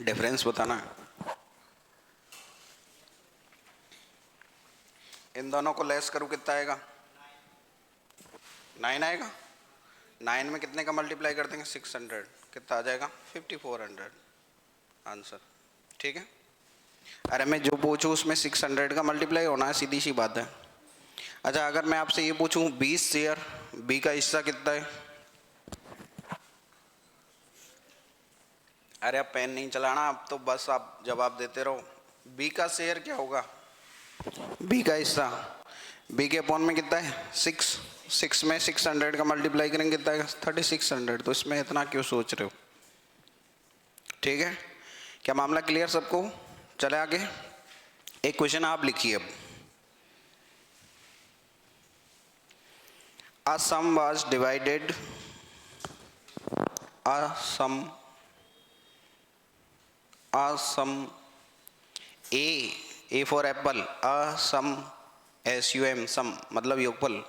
डिफरेंस बताना है। इन दोनों को लेस करूँ कितना आएगा? 9 आएगा। 9 में कितने का मल्टीप्लाई कर देंगे? 600। कितना आ जाएगा? 5400 आंसर। ठीक है। अरे मैं जो पूछूँ उसमें 600 का मल्टीप्लाई होना है, सीधी सी बात है। अच्छा, अगर मैं आपसे ये पूछूं 20 शेयर, बी का हिस्सा कितना है? अरे अब पेन नहीं चलाना, अब तो बस आप जवाब देते रहो। बी का शेयर क्या होगा? बी का हिस्सा, बी के अपॉन में कितना है? 6। 6 में 600 का मल्टीप्लाई करेंगे कितना है? 3600। तो इसमें इतना क्यों सोच रहे हो? ठीक है, क्या मामला क्लियर सबको? चले आगे, एक क्वेश्चन आप लिखिए अब। A sum was divided, a sum A for apple, a sum sum sum मतलब योगफल।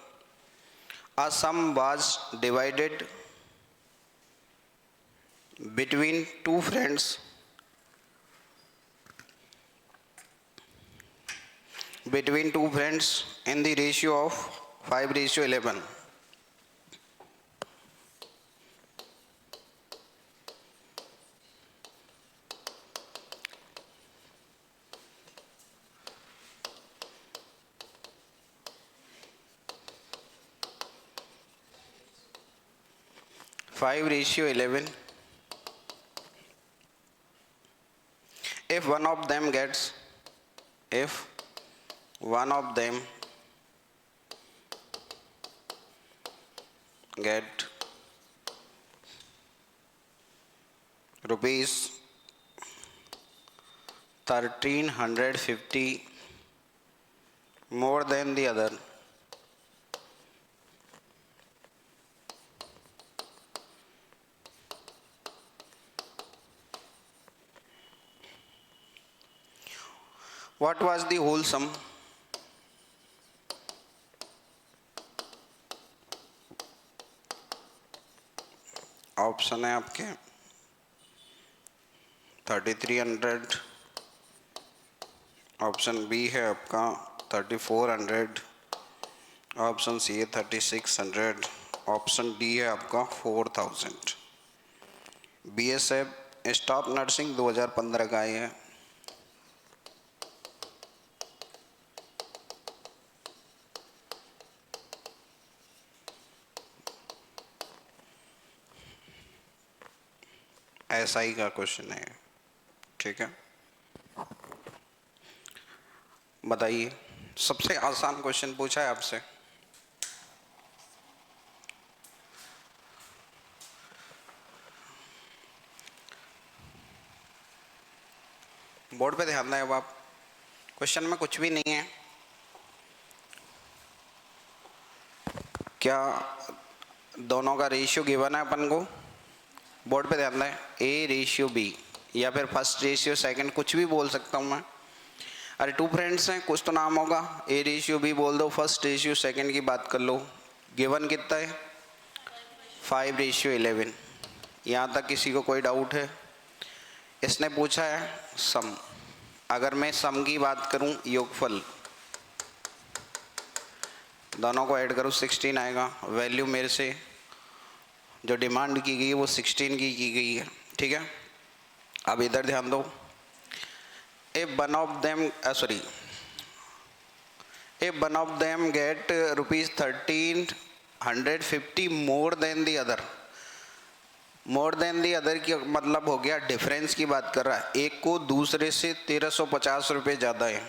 A sum was divided between two friends in the ratio of 5:11. Five ratio 11. If one of them get rupees 1350 more than the other, what was the whole sum? Option है आपके 3300, option B है आपका 3400, option C है 3600, option D है आपका 4000। BSF staff nursing 2015 का है। SI का क्वेश्चन है, ठीक है। बताइए, सबसे आसान क्वेश्चन पूछा है आपसे। बोर्ड पे ध्यान दें अब आप, क्वेश्चन में कुछ भी नहीं है। क्या दोनों का रेशियो गिवन है अपन को? बोर्ड पे ध्यान दें, ए रेशियो बी या फिर फर्स्ट रेशियो सेकंड, कुछ भी बोल सकता हूँ मैं। अरे टू फ्रेंड्स हैं, कुछ तो नाम होगा। ए रेशियो बी बोल दो, फर्स्ट रेशियो सेकंड की बात कर लो। गिवन कितना है? 5:11। यहाँ तक किसी को कोई डाउट है? इसने पूछा है सम। अगर मैं सम की बात करूँ, योगफल, दोनों को ऐड करो 16 आएगा। वैल्यू मेरे से जो डिमांड की गई है वो 16 की गई है, ठीक है। अब इधर ध्यान दो, if one of them get rupees 1350 more than the other, की मतलब हो गया डिफरेंस की बात कर रहा है। एक को दूसरे से 1350 रुपये ज़्यादा है।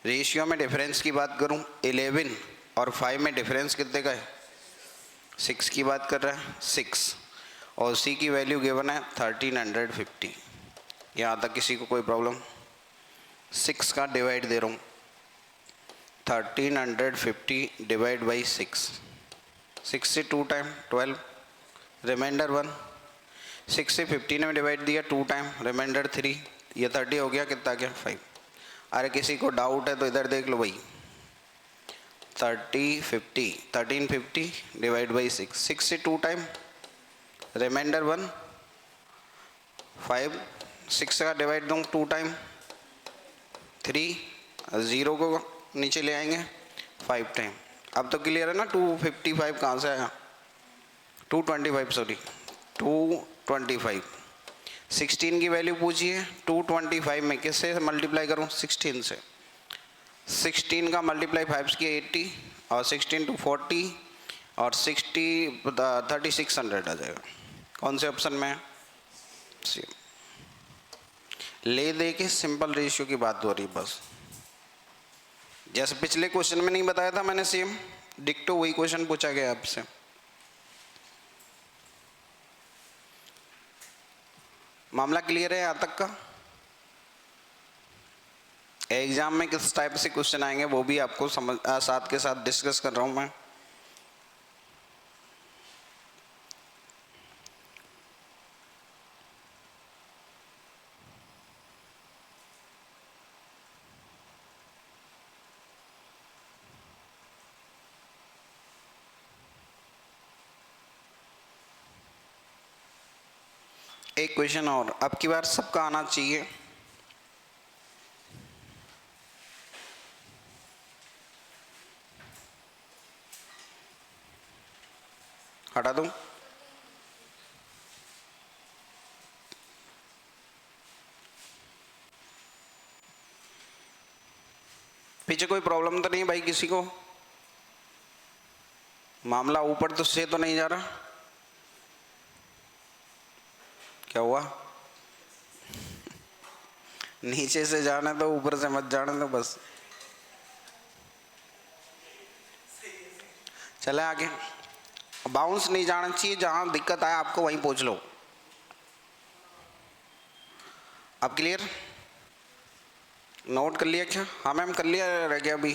रेशियो में डिफरेंस की बात करूं, 11 और 5 में डिफरेंस कितने का है? 6 की बात कर रहा है, 6, और सी की वैल्यू गिवन है 1350। यहाँ तक किसी को कोई प्रॉब्लम? 6 का डिवाइड दे रहा हूँ, 1350 डिवाइड बाई 6, 6 से 2 टाइम 12, रिमाइंडर 1। 6 से 15 में डिवाइड दिया 2 टाइम, रिमाइंडर 3, ये 30 हो गया, कितना गया? 5। अरे किसी को डाउट है तो इधर देख लो भाई, 1350 डिवाइड बाई 6, 6 से 2 टाइम, रिमाइंडर 1, 5, 6 का डिवाइड दूँ 2 टाइम, 3, 0 को नीचे ले आएंगे, 5 टाइम। अब तो क्लियर है ना? 255 कहाँ से आया? 225 सॉरी, 225। 16 की वैल्यू पूछिए, 225 में किससे मल्टीप्लाई करूँ? 16 से। 16 का मल्टीप्लाई 5 की 80 और 16 टू 40 और 60 3600 आ जाएगा। कौन से ऑप्शन में है? सी। ले दे के सिंपल रेशियो की बात हो रही बस, जैसे पिछले क्वेश्चन में नहीं बताया था मैंने, सेम डिक्टो वही क्वेश्चन पूछा गया आपसे। मामला क्लियर है यहाँ तक का? एग्जाम में किस टाइप से क्वेश्चन आएंगे वो भी आपको समझ साथ के साथ डिस्कस कर रहा हूं मैं। एक क्वेश्चन और, अब की बार सबका आना चाहिए। हटा दूं? पीछे कोई प्रॉब्लम तो नहीं भाई किसी को? मामला ऊपर तो से तो नहीं जा रहा? क्या हुआ? नीचे से जाने दो, ऊपर से मत जाने दो बस। चले आगे। बाउंस नहीं जाना चाहिए, जहां दिक्कत आए आपको वहीं पूछ लो। अब क्लियर? नोट कर लिया क्या? हाँ मैम कर लिया, रह गया अभी।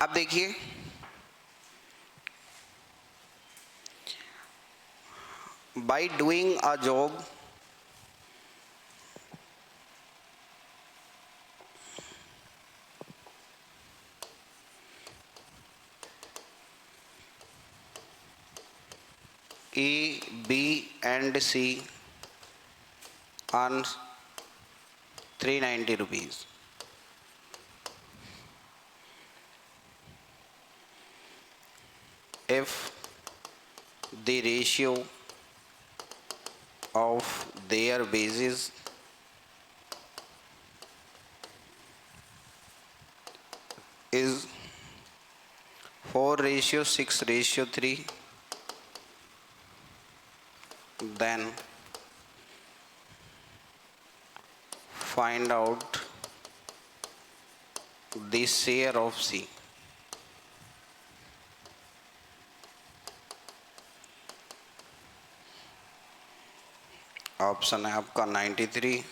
अब देखिए, by doing a job A, B and C earns 390 rupees. If the ratio of their wages is 4:6:3, then find out the share of C. Option है आपका 93,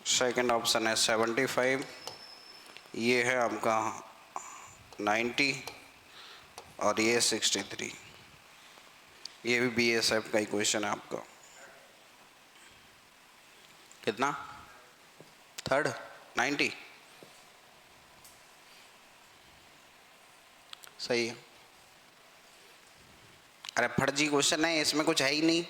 सेकंड ऑप्शन है 75, ये है आपका 90 और ये 63। ये भी BSF का ही क्वेश्चन है आपका। कितना? थर्ड 90 सही है। अरे फर्जी क्वेश्चन है, इसमें कुछ है ही नहीं।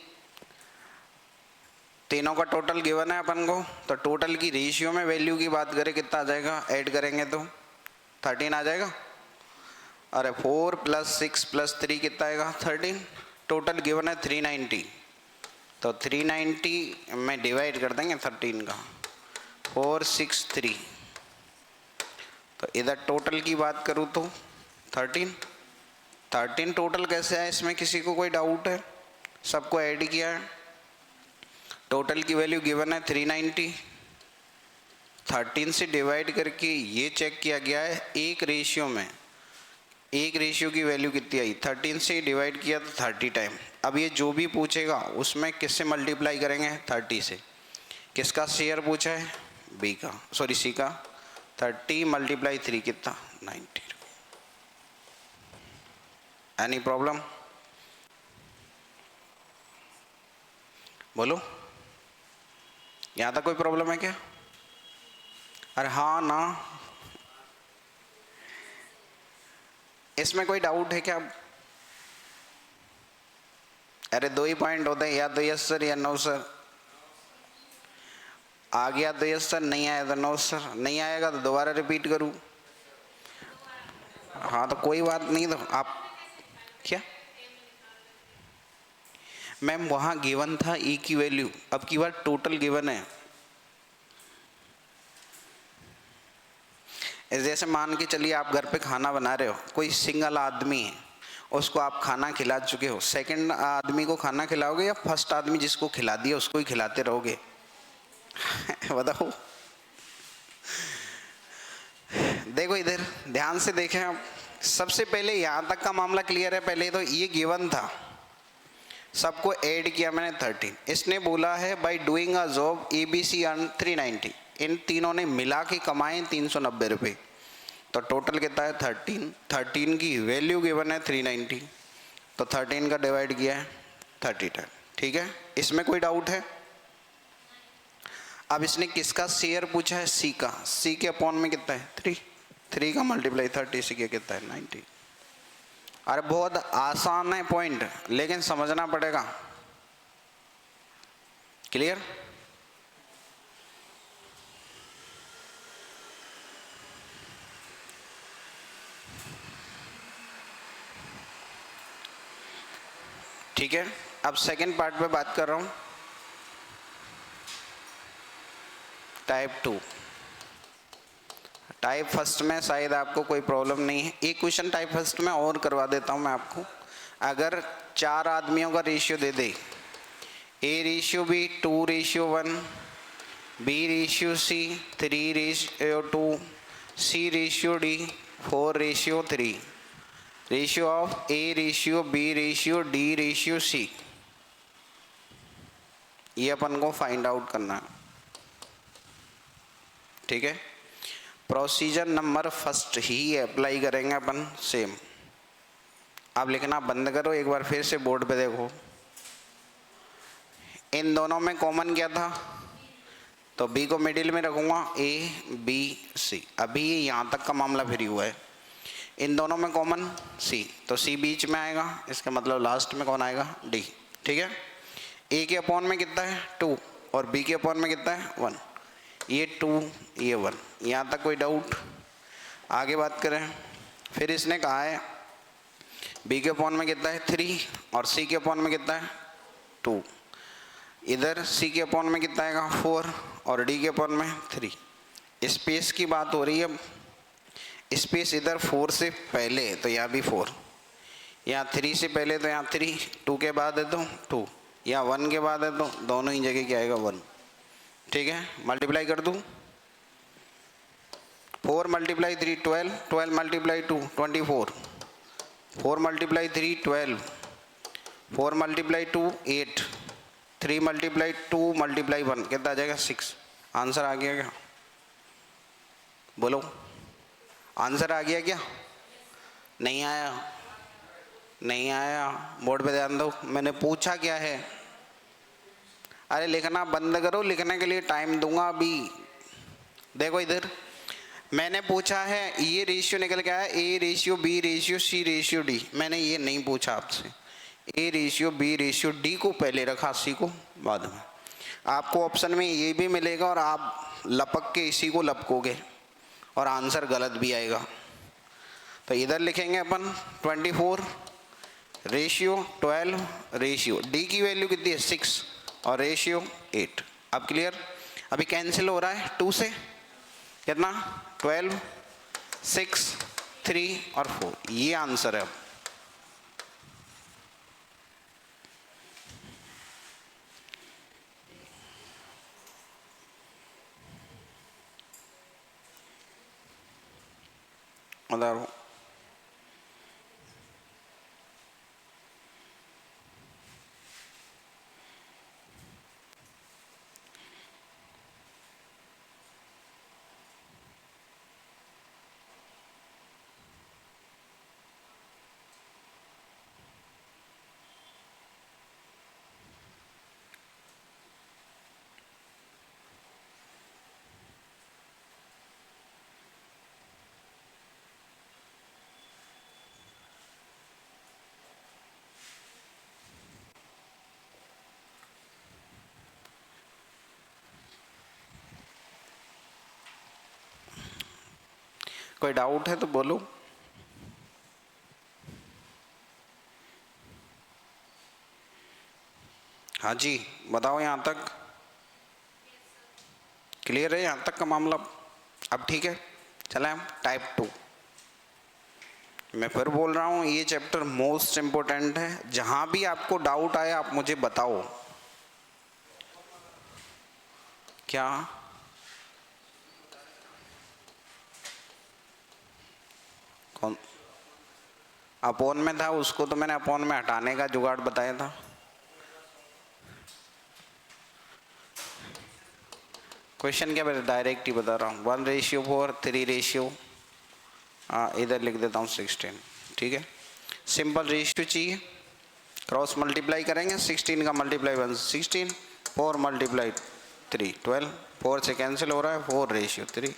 तीनों का टोटल गिवन है अपन को, तो टोटल की रेशियो में वैल्यू की बात करें कितना आ जाएगा? ऐड करेंगे तो 13 आ जाएगा। अरे 4 + 6 + 3 कितना आएगा? 13। टोटल गिवन है 390, तो 390 में डिवाइड कर देंगे 13 का, 463। तो इधर टोटल की बात करूँ तो 13 टोटल कैसे आया? इसमें किसी को कोई डाउट है? सबको ऐड किया है, टोटल की वैल्यू गिवन है 390, 13 से डिवाइड करके ये चेक किया गया है एक रेशियो में, एक रेशियो की वैल्यू कितनी आई? 13 से डिवाइड किया तो 30 टाइम। अब ये जो भी पूछेगा उसमें किससे मल्टीप्लाई करेंगे? 30 से। किसका शेयर पूछा है? बी का, सॉरी सी का। 30 × 3 कितना? 90। Any problem? बोलो, यहाँ तक कोई प्रॉब्लम है क्या? अरे हाँ ना, इसमें कोई डाउट है क्या? अरे 2 ही पॉइंट होते हैं, या तो यस सर या नो सर। आ गया तो यस सर, नहीं आया तो नो सर। नहीं आएगा तो दोबारा रिपीट करूँ? हाँ तो कोई बात नहीं, तो आप क्या मैम, वहाँ गिवन था ई की वैल्यू, अब की बार टोटल गिवन है। जैसे मान के चलिए आप घर पे खाना बना रहे हो, कोई सिंगल आदमी है, उसको आप खाना खिला चुके हो, सेकंड आदमी को खाना खिलाओगे या फर्स्ट आदमी जिसको खिला दिया उसको ही खिलाते रहोगे? बताओ। देखो इधर ध्यान से देखें आप, सबसे पहले यहां तक का मामला क्लियर है। पहले तो ये गिवन था, सबको ऐड किया मैंने 13। इसने बोला है by doing a job ABC earn 390, इन तीनों ने मिला के कमाए 390 रुपये, तो टोटल कितना है 13। 13 की वैल्यू गिवन है 390, तो 13 का डिवाइड किया है 30 टाइम। ठीक है, इसमें कोई डाउट है? अब इसने किसका शेयर पूछा है? सी का। सी के अपॉन में कितना है 3, 3 का मल्टीप्लाई 30 से कितना है 90। अरे बहुत आसान है पॉइंट, लेकिन समझना पड़ेगा। क्लियर? ठीक है, अब सेकंड पार्ट पे बात कर रहा हूं, टाइप 2। टाइप फर्स्ट में शायद आपको कोई प्रॉब्लम नहीं है। एक क्वेश्चन टाइप फर्स्ट में और करवा देता हूं मैं आपको। अगर 4 आदमियों का ratio they they, A/B 2/1, B/C 3/2, C/D 4/3, ratio of A/B/D/C, ये अपन को फाइंड आउट करना है। ठीक है, प्रोसीजर नंबर फर्स्ट ही अप्लाई करेंगे अपन सेम। आप लिखना बंद करो, एक बार फिर से बोर्ड पे देखो। इन दोनों में कॉमन क्या था? तो B को मिडिल में रखूंगा, A/B/C। अभी यहाँ तक का मामला फ्री हुआ है। इन दोनों में कॉमन C, तो C बीच में आएगा, इसका मतलब लास्ट में कौन आएगा? D। ठीक है, A के अपॉन में कितना है 2 और B के अपॉन में कितना है 1। ये 2 ये 1, यहाँ तक कोई डाउट? आगे बात करें। फिर इसने कहा है B के अपॉन में कितना है 3 और C के अपॉन में कितना है 2। इधर C के अपॉन में कितना आएगा 4 और D के अपॉन में 3। स्पेस की बात हो रही है। स्पेस इधर 4 से पहले तो यहाँ भी 4, यहाँ 3 से पहले तो यहाँ 3, 2 के बाद है तो 2, यहाँ 1 के बाद है तो दोनों ही जगह क्या आएगा 1। ठीक है, मल्टीप्लाई कर दूँ। 4 multiply 3 12, 12 multiply 2 24, 4 multiply 3 12, 4 multiply 2 8, 3 multiply 2 multiply 1 कितना आ जाएगा 6। आंसर आ गया क्या? बोलो, आंसर आ गया क्या? नहीं आया? नहीं आया, बोर्ड पे ध्यान दो। मैंने पूछा क्या है? अरे लिखना बंद करो, लिखने के लिए टाइम दूंगा अभी। देखो इधर मैंने पूछा है, ये रेशियो निकल के आया A/B/C/D। मैंने ये नहीं पूछा आपसे, A/B/D को पहले रखा, C को बाद में। आपको ऑप्शन में ये भी मिलेगा और आप लपक के इसी को लपकोगे और आंसर गलत भी आएगा। तो इधर लिखेंगे अपन 24 रेशियो 12 रेशियो, D की वैल्यू कितनी है 6 और रेशियो 8। अब क्लियर? अभी कैंसिल हो रहा है 2 से, कितना 12, 6, 3 और 4, ये आंसर है। अब कोई डाउट है तो बोलो। हाँ जी बताओ, यहाँ तक क्लियर है? यहाँ तक का मामला अब ठीक है? चला टाइप 2। मैं फिर बोल रहा हूँ ये चैप्टर मोस्ट इंपोर्टेंट है, जहां भी आपको डाउट आए आप मुझे बताओ। क्या कौन अपॉन में था? उसको तो मैंने अपॉन में हटाने का जुगाड़ बताया था। क्वेश्चन क्या बता, डायरेक्ट ही बता रहा हूँ। 1:4, 3 इधर लिख देता हूँ 16। ठीक है, सिंपल रेशियो चाहिए, क्रॉस मल्टीप्लाई करेंगे। 16 का मल्टीप्लाई 1 16, 4 मल्टीप्लाई 3 12, 4 से कैंसिल हो रहा है, 4:3।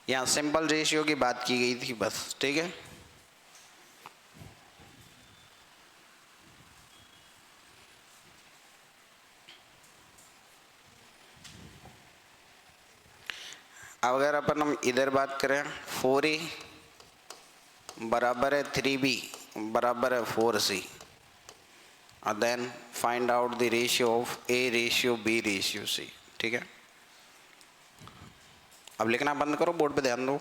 यहाँ सिंपल रेशियो की बात की गई थी बस। ठीक है, अब अगर अपन हम इधर बात करें, 4a बराबर है 3b बराबर है 4c, और then find out the ratio of a ratio b ratio c। ठीक है, अब लिखना बंद करो, बोर्ड पे ध्यान दो।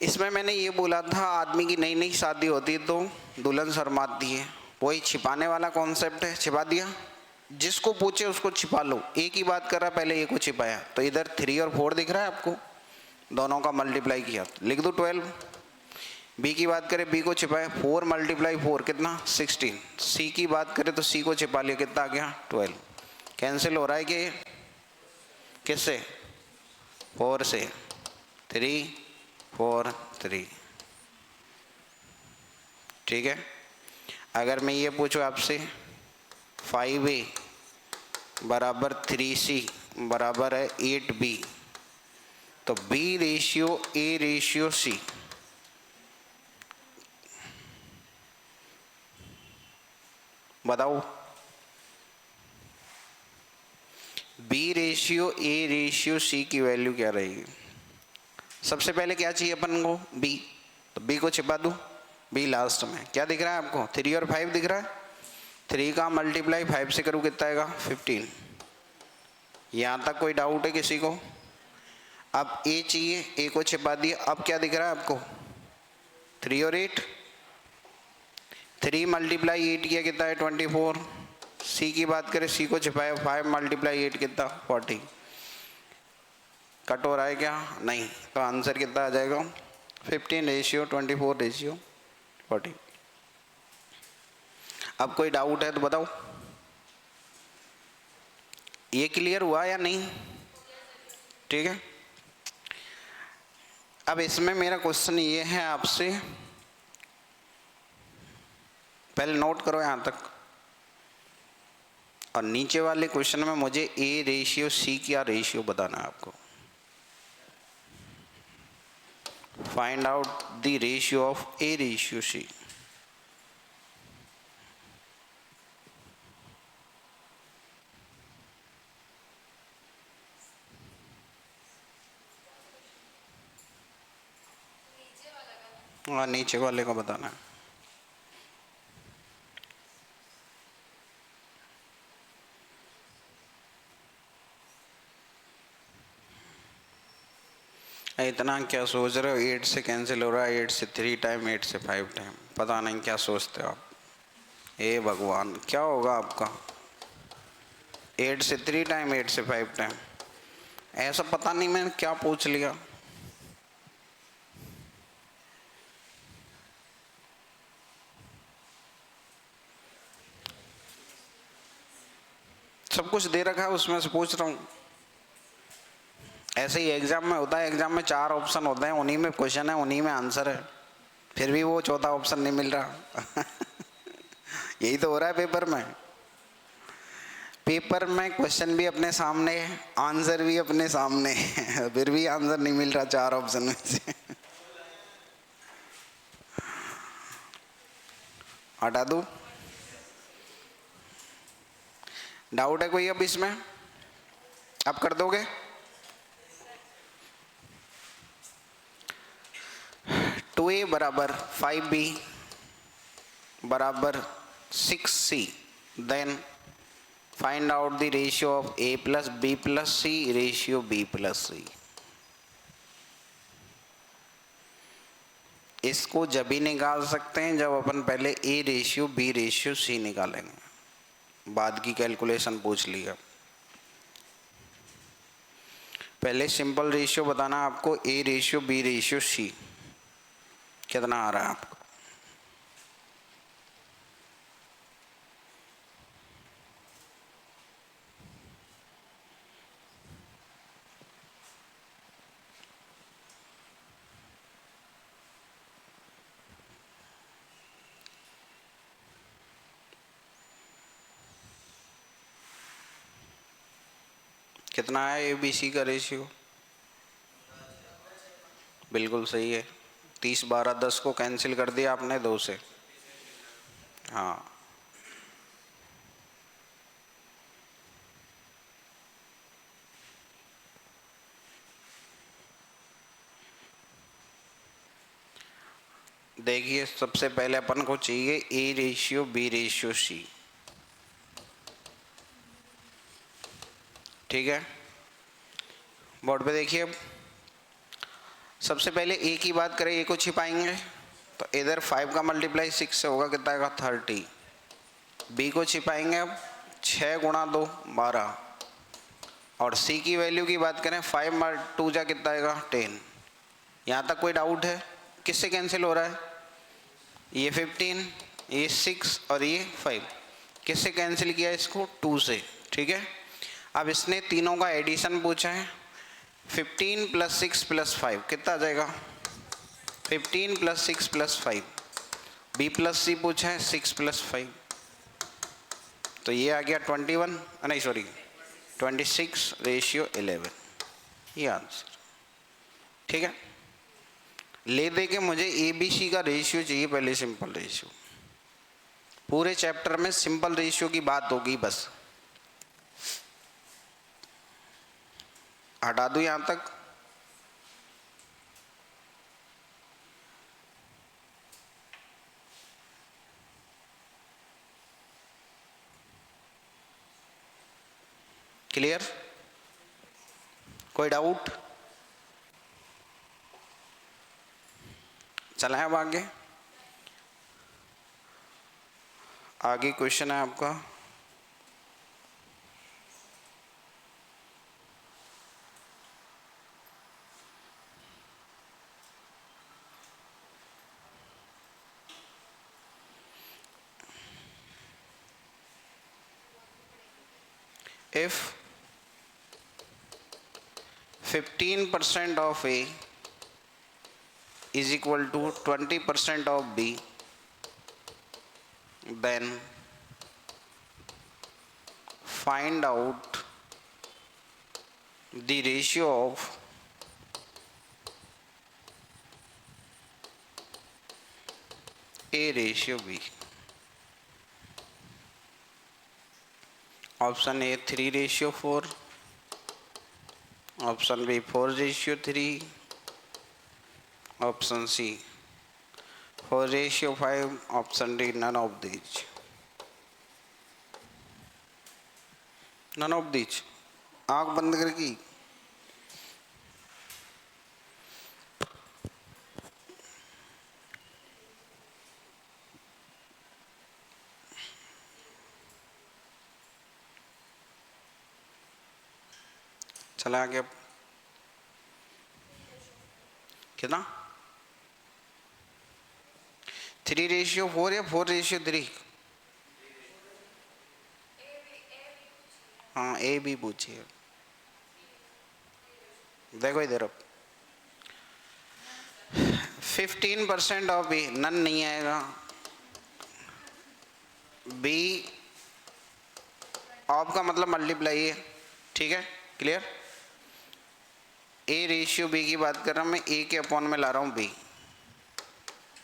इसमें मैंने ये बोला था, आदमी की नई नई शादी होती है तो दुल्हन शर्माती है, वही छिपाने वाला कॉन्सेप्ट है। छिपा दिया, जिसको पूछे उसको छिपा लो। एक ही बात कर रहा, पहले ए को छिपाया, तो इधर 3 और 4 दिख रहा है आपको, दोनों का मल्टीप्लाई किया, लिख दो 12। बी की बात करें, बी को छिपाया, 4 मल्टीप्लाई 4 कितना 16। सी की बात करें तो सी को छिपा लिया, कितना आ गया 12। कैंसिल हो रहा है कि किससे? 4 से, 3 4 3। ठीक है, अगर मैं ये पूछूं आपसे 5a बराबर 3c बराबर है 8b, तो b ratio a ratio c, बताओ b ratio a ratio c की वैल्यू क्या रहेगी? सबसे पहले क्या चाहिए अपन को? b, तो b को छिपा दूं, b लास्ट में। क्या दिख रहा है आपको? 3 और 5 दिख रहा है। 3 का मल्टीप्लाई 5 से करूँ कितना आएगा? 15। यहाँ तक कोई डाउट है किसी को? अब a चाहिए, a को छिपा दिया, अब क्या दिख रहा है आपको? 3 और 8, 3 मल्टीप्लाई 8 किया कितना है? 24। c की बात करें, c को छिपाया, 5 मल्टीप्लाई 8 कितना? 40। कट हो रहा है क्या? नहीं, तो आंसर कितना आ जाएगा? 15 रेशियो 24 रेशियो 40। अब कोई डाउट है तो बताओ, ये क्लियर हुआ या नहीं? ठीक है, अब इसमें मेरा क्वेश्चन ये है आपसे, पहले नोट करो यहां तक, और नीचे वाले क्वेश्चन में मुझे a रेशियो c क्या रेशियो बताना है आपको। Find out the ratio of a ratio c। हाँ, नीचे वाले को बताना है। इतना क्या सोच रहे हो? 8 से कैंसिल हो रहा है, 8 से 3 टाइम, 8 से 5 टाइम, पता नहीं क्या सोचते हो आप। हे भगवान, क्या होगा आपका? 8 से 3 टाइम, 8 से 5 टाइम, ऐसा पता नहीं मैंने क्या पूछ लिया। सब कुछ दे रखा है, उसमें से पूछ रहा हूँ। ऐसे ही एग्जाम में होता है, एग्जाम में 4 ऑप्शन होते हैं, उन्हीं में क्वेश्चन है, उन्हीं में आंसर है, फिर भी वो चौथा ऑप्शन नहीं मिल रहा। यही तो हो रहा है पेपर में। पेपर में क्वेश्चन भी अपने सामने है, आंसर भी अपने सामने है, फिर भी आंसर नहीं मिल रहा 4 ऑप्शन में से। हटा दूं? डाउट है कोई अब इसमें? अब कर दोगे? टू ए बराबर 5b बराबर 6c, then find out the ratio of A plus B plus C ratio B plus C. इसको जब भी निकाल सकते हैं जब अपन पहले A ratio B ratio C निकालेंगे। बाद की कैलकुलेशन पूछ लिया। पहले सिंपल रेशियो बताना आपको, A ratio B ratio C कितना आ रहा है आपको। कितना है ए बी सी का रेशियो? बिल्कुल सही है। 30 12 10 को कैंसिल कर दिया आपने 2 से। हाँ, देखिए सबसे पहले अपन को चाहिए A ratio B ratio C. ठीक है, बोर्ड पे देखिए। अब सबसे पहले ए की बात करें, ए को छिपाएंगे तो इधर 5 का मल्टीप्लाई 6 से होगा, कितना आएगा 30। बी को छिपाएंगे अब 6 गुणा 2 12। और सी की वैल्यू की बात करें 5 मार 2 जा कितना आएगा 10। यहाँ तक कोई डाउट है? किससे कैंसिल हो रहा है? ये 15, ये 6 और ये 5 किससे कैंसिल किया? इसको 2 से। ठीक है, अब इसने तीनों का एडिशन पूछा है। 15 + 6 + 5 कितना आ जाएगा? 15 + 6 + 5। बी प्लस सी पूछा है 6 + 5, तो ये आ गया 21, नहीं सॉरी 26 रेशियो 11, ये आंसर। ठीक है, ले दे के मुझे ए बी सी का रेशियो चाहिए पहले, सिंपल रेशियो। पूरे चैप्टर में सिंपल रेशियो की बात होगी बस। हटा दूं यहां तक? क्लियर? कोई डाउट? चलें अब आगे। आगे क्वेश्चन है आपका if 15% of A is equal to 20% of B, then find out the ratio of A ratio B. Option A 3:4, option B 4:3, option C 4:5, option D none of these. None of these, आंख बंद करके चला गया। कितना? 3:4 या 4:3? हाँ, A B पूछिए। देखो इधर, अब 15% ऑफ बी नन नहीं आएगा, बी ऑफ का मतलब मल्टीप्लाई है। ठीक है, क्लियर? ए रेशियो बी की बात कर रहा हूँ मैं, ए के अपॉन में ला रहा हूँ बी,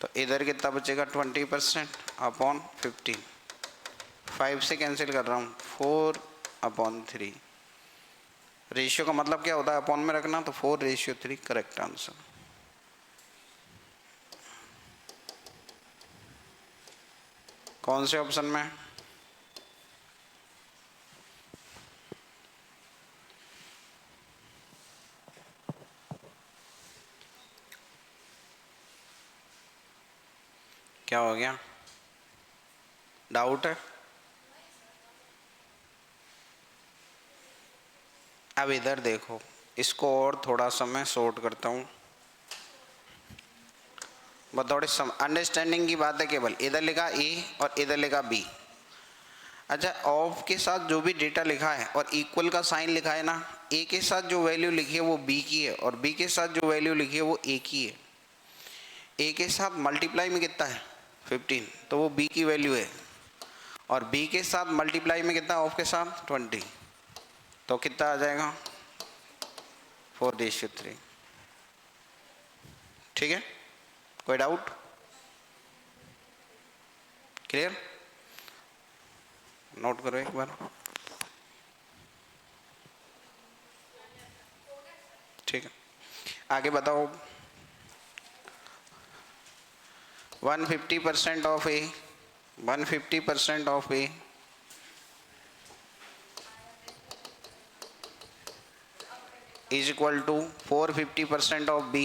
तो इधर कितना बचेगा 20% अपॉन 15। 5 से कैंसिल कर रहा हूँ 4/3। रेशियो का मतलब क्या होता है? अपॉन में रखना, तो 4:3 करेक्ट आंसर। कौन से ऑप्शन में? क्या हो गया? डाउट है? अब इधर देखो, इसको और थोड़ा सा मैं शॉर्ट करता हूँ, थोड़ी अंडरस्टैंडिंग की बात है केवल। इधर लिखा ए और इधर लिखा बी। अच्छा, ऑफ के साथ जो भी डेटा लिखा है और इक्वल का साइन लिखा है ना, ए के साथ जो वैल्यू लिखी है वो बी की है और बी के साथ जो वैल्यू लिखी है वो ए की है। ए के साथ मल्टीप्लाई में कितना है? 15, तो वो बी की वैल्यू है। और बी के साथ मल्टीप्लाई में कितना? ऑफ के साथ 20, तो कितना आ जाएगा? 4:3। ठीक है, कोई डाउट? क्लियर? नोट करो एक बार। ठीक है, आगे बताओ। 150% of A, 150% of A is equal to 450% of B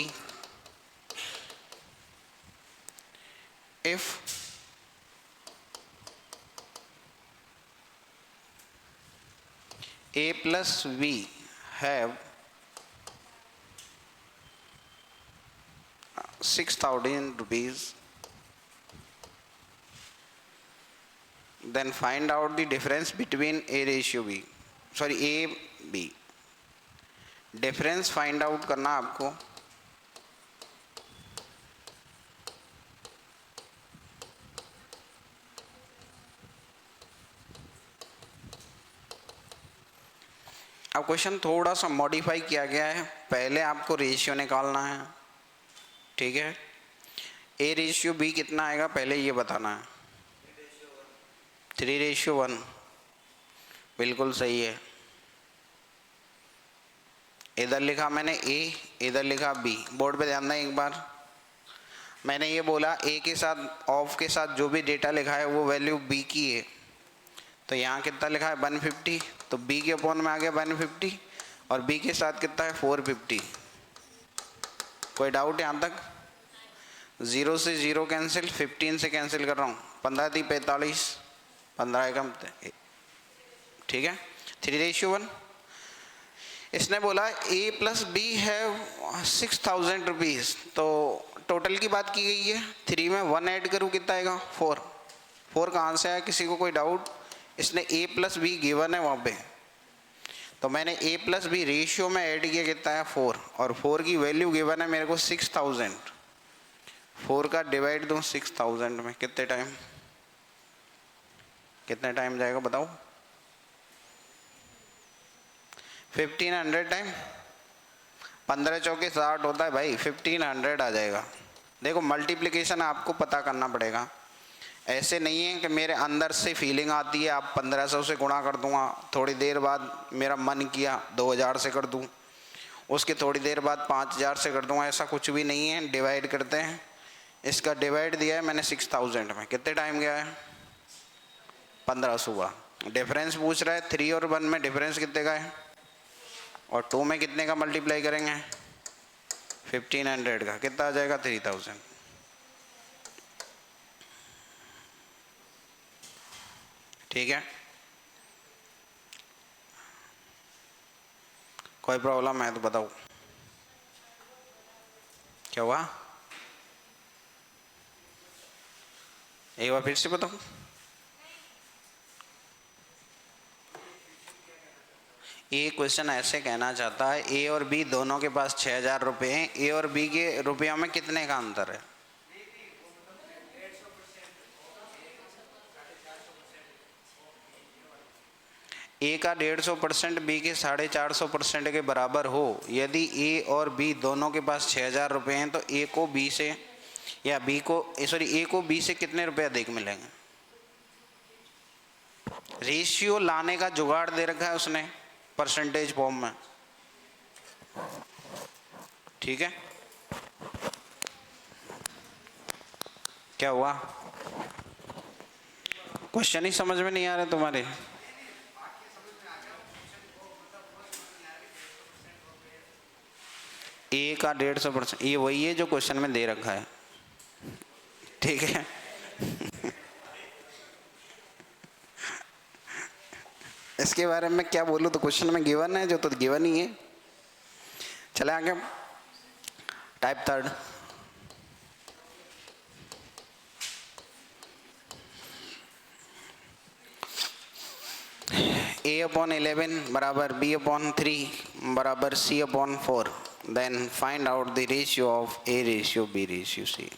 if A plus B have 6,000 rupees, then find out the difference between A ratio B, sorry A B। Difference find out करना आपको। अब question थोड़ा सा modify किया गया है, पहले आपको रेशियो निकालना है, ठीक है। ए रेशियो बी कितना आएगा पहले ये बताना है। 3:1, बिल्कुल सही है। इधर लिखा मैंने ए, इधर लिखा बी। बोर्ड पे ध्यान दें एक बार, मैंने ये बोला ए के साथ ऑफ के साथ जो भी डेटा लिखा है वो वैल्यू बी की है, तो यहाँ कितना लिखा है 150, तो बी के अपॉन में आ गया 150 और बी के साथ कितना है 450। कोई डाउट यहाँ तक? 0 से 0 कैंसिल, 15 से कैंसिल कर रहा हूँ, 15 × 45, 15 एकम, ठीक है। 3:1। इसने बोला ए प्लस बी है 6,000 रुपीज़, तो टोटल की बात की गई है। 3 में 1 ऐड करूँ कितना आएगा? 4। 4 कहाँ से आया? किसी को कोई डाउट? इसने ए प्लस बी गिवन है वहाँ पे, तो मैंने ए प्लस बी रेशियो में ऐड किया, कितना है 4, और 4 की वैल्यू गिवन है मेरे को 6,000। 4 का डिवाइड दूँ 6,000 में, कितने टाइम जाएगा बताओ? 1500 टाइम 15 चौके 60 होता है भाई, 1500 आ जाएगा। देखो मल्टीप्लिकेशन आपको पता करना पड़ेगा, ऐसे नहीं है कि मेरे अंदर से फीलिंग आती है आप 1500 से गुणा कर दूंगा, थोड़ी देर बाद मेरा मन किया 2000 से कर दूं, उसके थोड़ी देर बाद 5000 से कर दूंगा, ऐसा कुछ भी नहीं है। डिवाइड करते हैं, इसका डिवाइड दिया है मैंने 6,000 में, कितने टाइम गया है? 15 सुबह। डिफरेंस पूछ रहा है 3 और 1 में डिफरेंस कितने का है, और 2 में कितने का मल्टीप्लाई करेंगे? 1500 का, कितना आ जाएगा? 3000। ठीक है, कोई प्रॉब्लम है तो बताओ। क्या हुआ? एक बार फिर से बताओ। ये क्वेश्चन ऐसे कहना चाहता है ए और बी दोनों के पास 6,000 रुपये हैं, ए और बी के रुपयों में कितने का अंतर है? ए का 150% बी के 450% के बराबर हो, यदि ए और बी दोनों के पास 6,000 रुपये हैं, तो ए को बी से, या बी को सॉरी ए को बी से कितने रुपये अधिक मिलेंगे? रेशियो लाने का जुगाड़ दे रखा है उसने परसेंटेज फॉर्म में, ठीक है। क्या हुआ? क्वेश्चन ही समझ में नहीं आ रहे तुम्हारे? ए का 150%, ये वही है जो क्वेश्चन में दे रखा है, ठीक है। इसके बारे में क्या बोलूँ, तो क्वेश्चन में गिवन है जो, तो गिवन ही है। चले आगे, टाइप थर्ड। A/11 बराबर B/3 बराबर C/4। Then find out the ratio of A ratio B ratio C।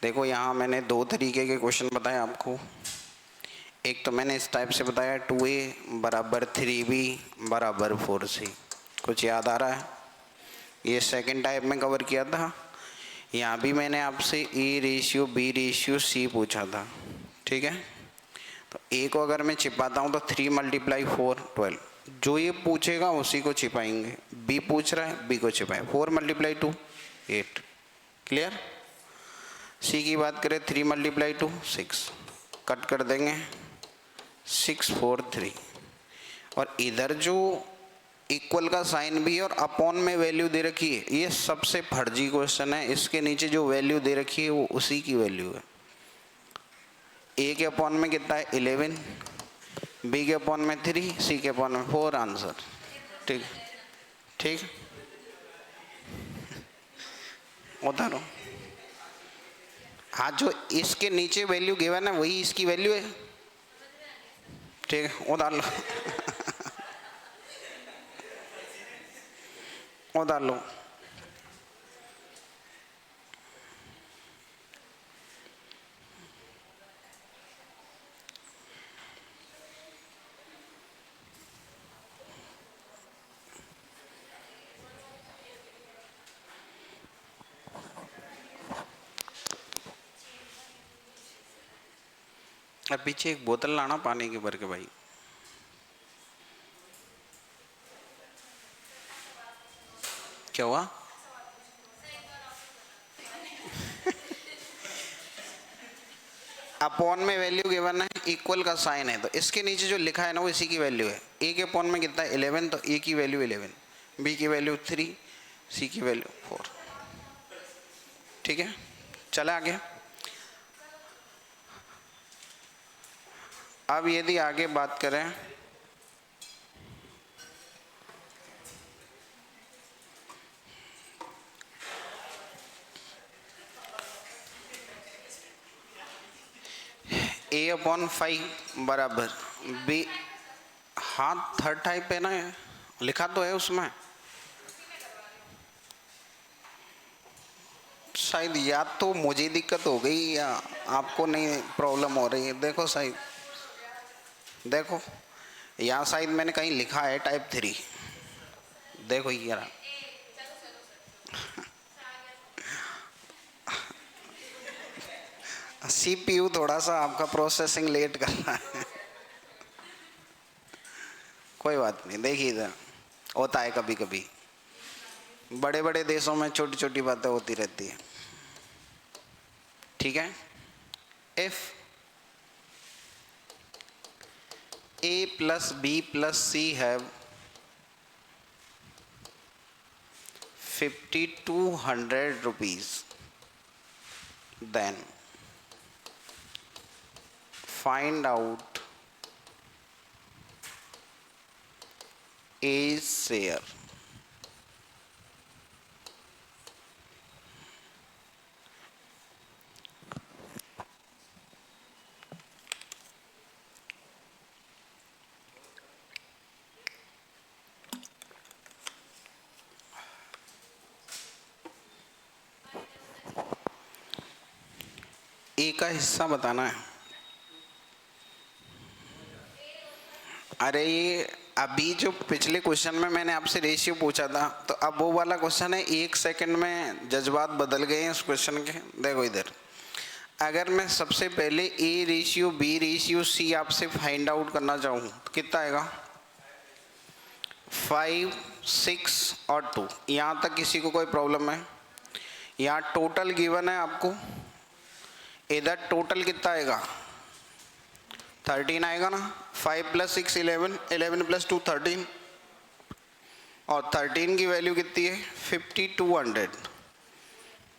देखो यहाँ मैंने दो तरीके के क्वेश्चन बताए आपको। एक तो मैंने इस टाइप से बताया 2A बराबर 3B बराबर 4C। कुछ याद आ रहा है? ये सेकंड टाइप में कवर किया था। यहाँ भी मैंने आपसे A ratio B ratio C पूछा था, ठीक है। तो A को अगर मैं छिपाता हूँ तो 3 × 4 12। जो ये पूछेगा उसी को छिपाएंगे। B पूछ रहा है, B को छिपाए। 4 × 2 8। क्लियर? C की बात करें 3 × 2 6। कट कर देंगे 6 4 3। और इधर जो इक्वल का साइन भी है और अपॉन में वैल्यू दे रखी है, ये सबसे फर्जी क्वेश्चन है। इसके नीचे जो वैल्यू दे रखी है वो उसी की वैल्यू है। A के अपॉन में कितना है 11, B के अपॉन में 3, C के अपॉन में 4। आंसर ठीक ठीक। उतारो। हाँ, जो इसके नीचे वैल्यू गिवन है वही इसकी वैल्यू है, ठीक है। उतार लो उतार लो। अब पीछे एक बोतल लाना पानी की भर के भाई। क्या हुआ? अपॉन में वैल्यू गिवन है, इक्वल का साइन है, तो इसके नीचे जो लिखा है ना वो इसी की वैल्यू है। A के अपॉन में कितना है 11, तो A की वैल्यू 11, B की वैल्यू 3, C की वैल्यू 4। ठीक है, चले आगे। अब यदि आगे बात करें A/5 बराबर B। हाँ, थर्ड टाइप है ना, लिखा तो है उसमें शायद। या तो मुझे दिक्कत हो गई या आपको नहीं प्रॉब्लम हो रही है। देखो शायद, देखो यहाँ शायद मैंने कहीं लिखा है टाइप 3। देखो ये रहा। CPU थोड़ा सा आपका प्रोसेसिंग लेट कर रहा है। कोई बात नहीं, देखिए इधर होता है कभी कभी। बड़े बड़े देशों में छोटी छोटी बातें होती रहती है, ठीक है। If A + B + C have 5200 rupees, then find out A's share। A का हिस्सा बताना है। अरे ये अभी जो पिछले क्वेश्चन में मैंने आपसे रेशियो पूछा था, तो अब वो वाला क्वेश्चन है। 1 सेकंड में जज्बात बदल गए हैं उस क्वेश्चन के। देखो इधर, अगर मैं सबसे पहले A ratio B ratio C आपसे फाइंड आउट करना चाहूँ तो कितना आएगा? 5 6 और 2। यहाँ तक किसी को कोई प्रॉब्लम है? यहाँ टोटल गिवन है आपको, इधर टोटल कितना आएगा? 13 आएगा ना। 5 + 6 11, 11 + 2 13, और 13 की वैल्यू कितनी है? 5200।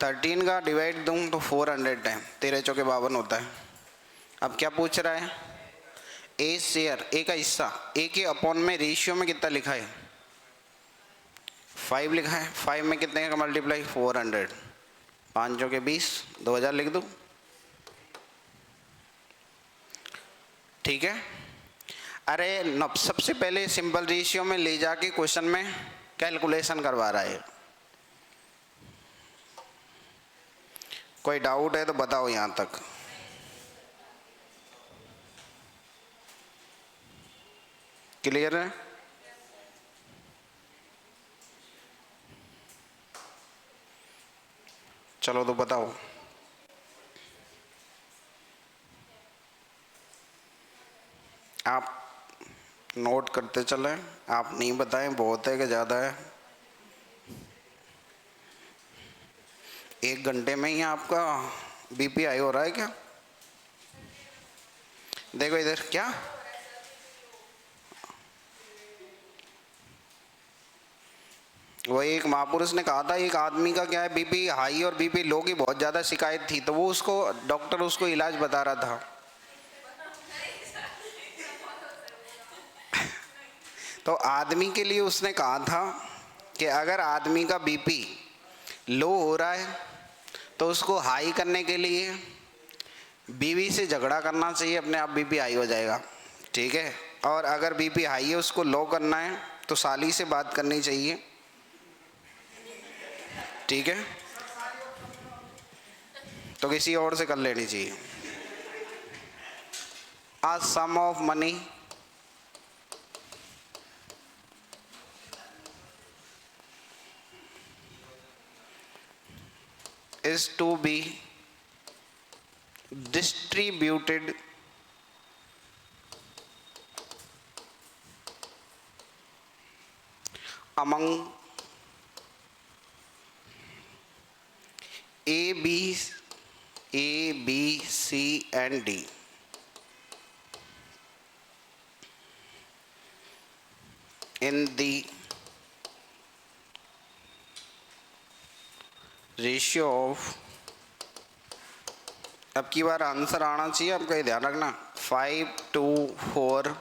13 का डिवाइड दूं तो 400 है, 13 × 4 = 52 होता है। अब क्या पूछ रहा है? ए शेयर, ए का हिस्सा, ए के अपॉन में रेशियो में कितना लिखा है 5 लिखा है। 5 में कितने का मल्टीप्लाई 400, 5 के 20, 2000 लिख दूं, ठीक है। अरे सबसे पहले सिंपल रेशियो में ले जाके क्वेश्चन में कैलकुलेशन करवा रहा है। कोई डाउट है तो बताओ यहां तक। क्लियर है? चलो तो बताओ। आप नोट करते चलें, आप नहीं बताएं बहुत है कि ज़्यादा है। 1 घंटे में ही आपका बीपी हाई हो रहा है क्या? देखो इधर, क्या वो एक महापुरुष ने कहा था, एक आदमी का क्या है बीपी हाई और बीपी लो की बहुत ज़्यादा शिकायत थी, तो वो उसको डॉक्टर उसको इलाज बता रहा था। तो आदमी के लिए उसने कहा था कि अगर आदमी का बीपी लो हो रहा है तो उसको हाई करने के लिए बीवी से झगड़ा करना चाहिए, अपने आप बीपी हाई हो जाएगा, ठीक है। और अगर बीपी हाई है उसको लो करना है तो साली से बात करनी चाहिए, ठीक है, तो किसी और से कर लेनी चाहिए। A sum of money is to be distributed among A, B, C and D. In the ratio of, अब की बार आंसर आना चाहिए आपका, ये ध्यान रखना, 5 2 4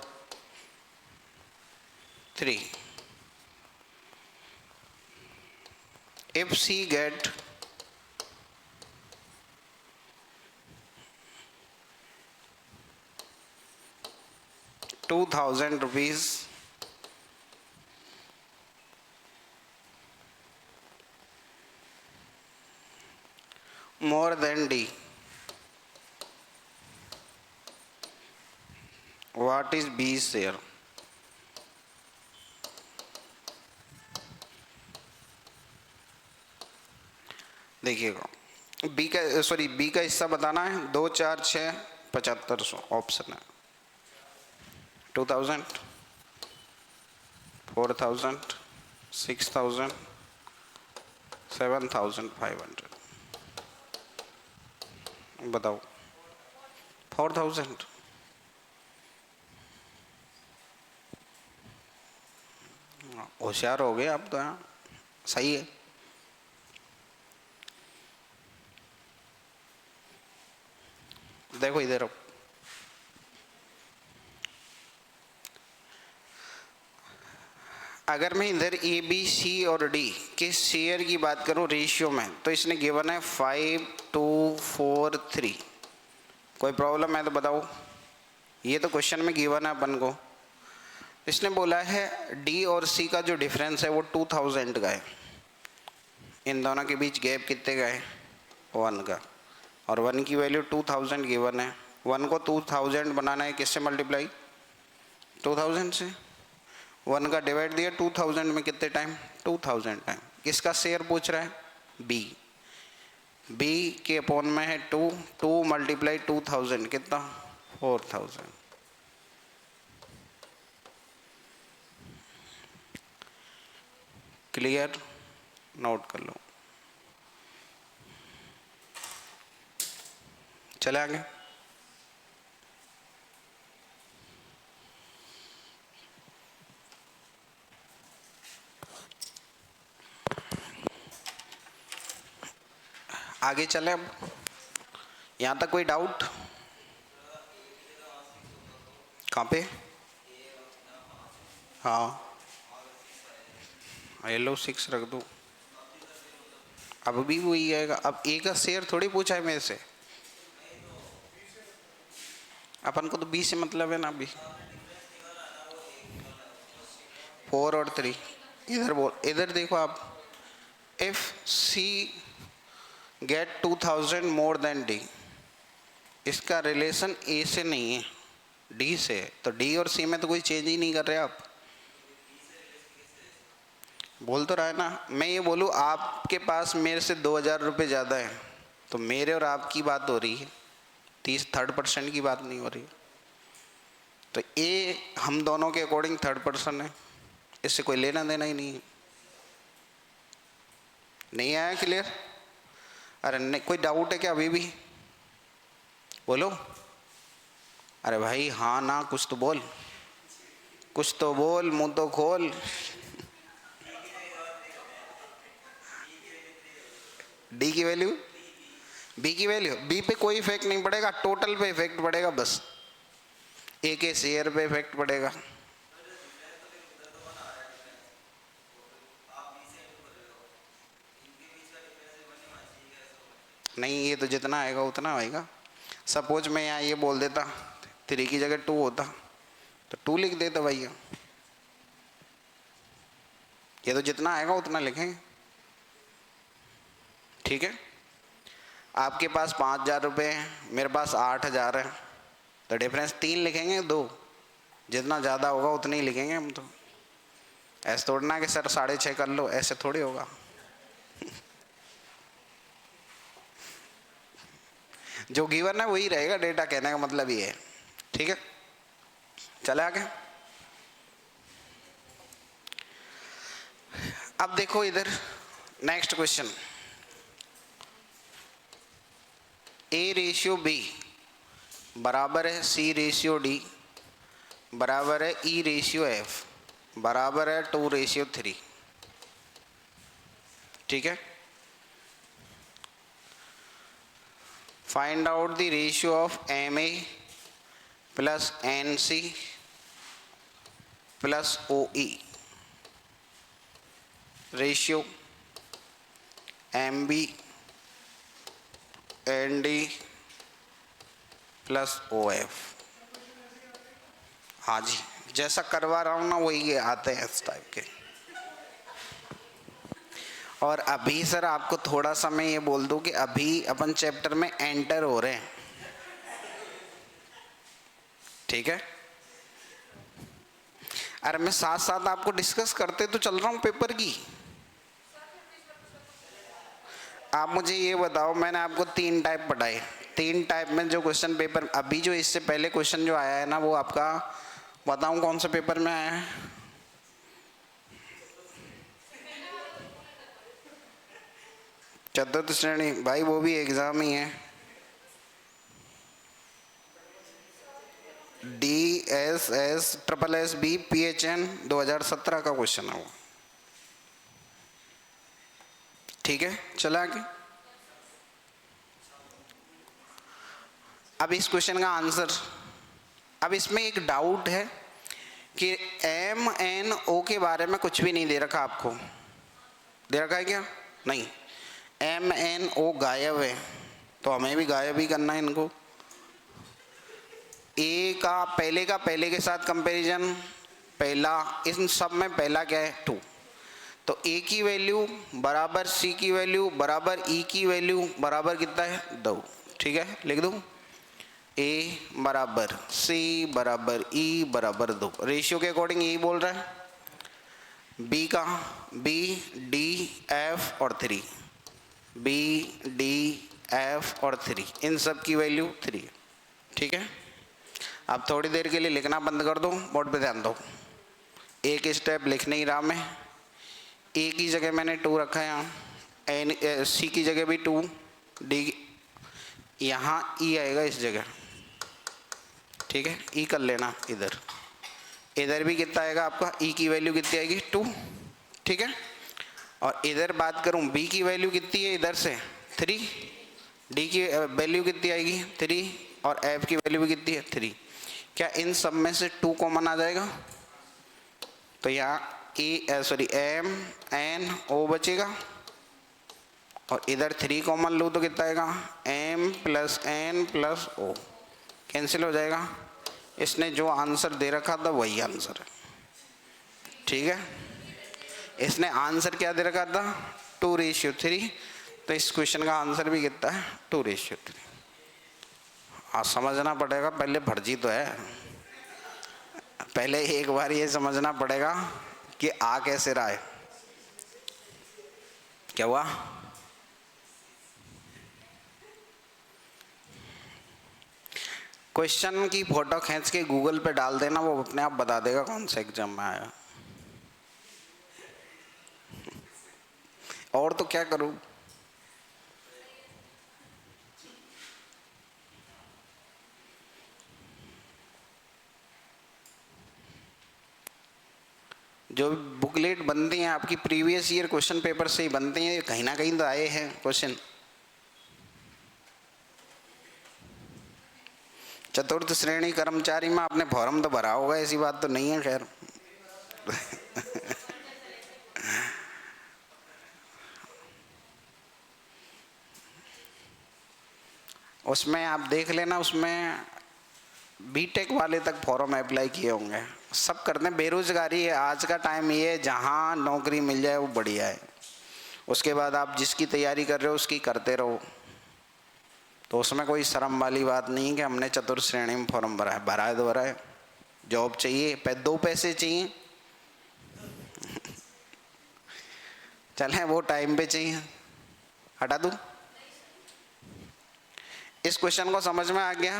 3. If C get ₹2,000 more than D, what is B's share? देखिएगा, बी का हिस्सा बताना है। 2 4 6 7500 ऑप्शन है। 2000, 4000, 6000, 7500, बताओ। 4000, होशियार हो गए आप तो, यहाँ सही है। देखो इधर, अगर मैं इधर ए बी सी और डी के शेयर की बात करूं रेशियो में, तो इसने गिवन है 5 2 4 3। कोई प्रॉब्लम है तो बताओ, ये तो क्वेश्चन में गिवन है अपन को। इसने बोला है डी और सी का जो डिफरेंस है वो 2000 का है। इन दोनों के बीच गैप कितने का है 1 का, और 1 की वैल्यू 2000 गिवन है। 1 को 2000 बनाना है किससे मल्टीप्लाई 2000 से। 1 का डिवाइड दिया 2000 में कितने टाइम 2000 टाइम। किसका शेयर पूछ रहा है बी, बी के अपॉन में है 2, 2 मल्टीप्लाई 2000 कितना 4000। क्लियर, नोट कर लो। चले आगे। आगे चले अब, यहां तक कोई डाउट? कहाँ पे? हाँ ये लो 6 रख दो, अब भी वही आएगा। अब ए का शेयर थोड़ी पूछा है मेरे से, अपन को तो बी से मतलब है ना। अभी 4 और 3 इधर बोल, इधर देखो आप, if C get 2000 more than D, इसका रिलेशन ए से नहीं है डी से है, तो डी और सी में तो कोई चेंज ही नहीं कर रहे आप। बोल तो रहा है ना, मैं ये बोलूँ आपके पास मेरे से 2000 रुपये ज़्यादा है, तो मेरे और आपकी बात हो रही है, 3rd% की बात नहीं हो रही। तो ए हम दोनों के अकॉर्डिंग 3rd% है, इससे कोई लेना देना ही नहीं है। नहीं आया क्लियर? अरे नहीं, कोई डाउट है क्या अभी भी? बोलो। अरे भाई हाँ ना, कुछ तो बोल, कुछ तो बोल, मुंह तो खोल। डी की वैल्यू, बी की वैल्यू, बी पे कोई इफेक्ट नहीं पड़ेगा, टोटल पे इफेक्ट पड़ेगा, बस ए के शेयर पे इफेक्ट पड़ेगा। नहीं, ये तो जितना आएगा उतना आएगा। सपोज मैं यहाँ ये बोल देता 3 की जगह 2 होता, तो 2 लिख देता भैया, ये तो जितना आएगा उतना लिखेंगे। ठीक है, आपके पास 5000 रुपये हैं, मेरे पास 8000 है, तो डिफरेंस 3 लिखेंगे, 2, जितना ज़्यादा होगा उतना ही लिखेंगे हम। तो ऐसे थोड़ी ना कि सर 6.5 कर लो, ऐसे थोड़ी होगा। जो गिवन है वही रहेगा, डेटा कहने का मतलब ये है। ठीक है, चले आगे। अब देखो इधर नेक्स्ट क्वेश्चन, A/B बराबर है C/D बराबर है E/F बराबर है 2/3। ठीक है, find out the ratio of MA plus NC plus OE, ratio MB ND plus OF। हाँ जी, जैसा करवा रहा हूँ ना वही आते हैं इस टाइप के। और अभी सर आपको थोड़ा सा मैं ये बोल दूं कि अभी अपन चैप्टर में एंटर हो रहे हैं। ठीक है, अरे मैं साथ साथ आपको डिस्कस करते तो चल रहा हूँ पेपर की। आप मुझे ये बताओ, मैंने आपको 3 टाइप पढ़ाए, 3 टाइप में जो क्वेश्चन पेपर अभी जो इससे पहले क्वेश्चन जो आया है ना, वो आपका बताऊं कौन सा पेपर में आया है? चतुर्थ श्रेणी भाई, वो भी एग्जाम ही है। DSS SSB PHN 2017 का क्वेश्चन है वो। ठीक है, चला आगे। अब इस क्वेश्चन का आंसर, अब इसमें एक डाउट है कि MNO के बारे में कुछ भी नहीं दे रखा आपको, दे रखा है क्या? नहीं, MNO गायब है, तो हमें भी गायब ही करना है इनको। ए का पहले के साथ कंपैरिजन, पहला, इन सब में पहला क्या है? 2, तो ए की वैल्यू बराबर सी की वैल्यू बराबर ई की वैल्यू बराबर कितना है? 2। ठीक है, लिख दूँ, ए बराबर सी बराबर ई बराबर 2, रेशियो के अकॉर्डिंग यही बोल रहा है। बी का B D F और 3, B D F और 3, इन सब की वैल्यू 3। ठीक है, अब थोड़ी देर के लिए लिखना बंद कर दो, बोर्ड पे ध्यान दो। एक स्टेप लिख नहीं रहा मैं, ए की जगह मैंने 2 रखा है यहाँ, सी की जगह भी 2, डी यहाँ ई आएगा इस जगह। ठीक है, ई कर लेना इधर, इधर भी कितना आएगा आपका? ई की वैल्यू कितनी आएगी? 2। ठीक है, और इधर बात करूं बी की वैल्यू कितनी है? इधर से 3, डी की वैल्यू कितनी आएगी? 3, और एफ की वैल्यू भी कितनी है? 3। क्या इन सब में से 2 कॉमन आ जाएगा? तो यहाँ एम एन ओ बचेगा और इधर 3 कॉमन लो तो कितना आएगा? M plus N plus O, cancel हो जाएगा। इसने जो आंसर दे रखा था वही आंसर है, ठीक है। इसने आंसर क्या दे रखा था? 2:3। तो इस क्वेश्चन का आंसर भी कितना है? 2:3। हाँ, समझना पड़ेगा, पहले फर्जी तो है, पहले एक बार ये समझना पड़ेगा कि आ कैसे रहा है। क्या हुआ? क्वेश्चन की फोटो खींच के गूगल पे डाल देना, वो अपने आप बता देगा कौन सा एग्जाम में आया। और तो क्या करूं? जो बुकलेट बनती हैं आपकी प्रीवियस ईयर क्वेश्चन पेपर से ही बनती हैं, कहीं ना कहीं तो आए हैं क्वेश्चन। चतुर्थ श्रेणी कर्मचारी में आपने फॉर्म तो भरा होगा, ऐसी बात तो नहीं है, खैर। उसमें आप देख लेना, उसमें बीटेक वाले तक फॉर्म अप्लाई किए होंगे, सब करते हैं। बेरोजगारी है आज का टाइम, ये जहाँ नौकरी मिल जाए वो बढ़िया है। उसके बाद आप जिसकी तैयारी कर रहे हो उसकी करते रहो, तो उसमें कोई शर्म वाली बात नहीं है कि हमने चतुर्थ श्रेणी में फॉर्म भरा है। भरा है तो भरा है, जॉब चाहिए, 2 पैसे चाहिए, चलें वो टाइम पे चाहिए, हटा दूँ। इस क्वेश्चन को समझ में आ गया?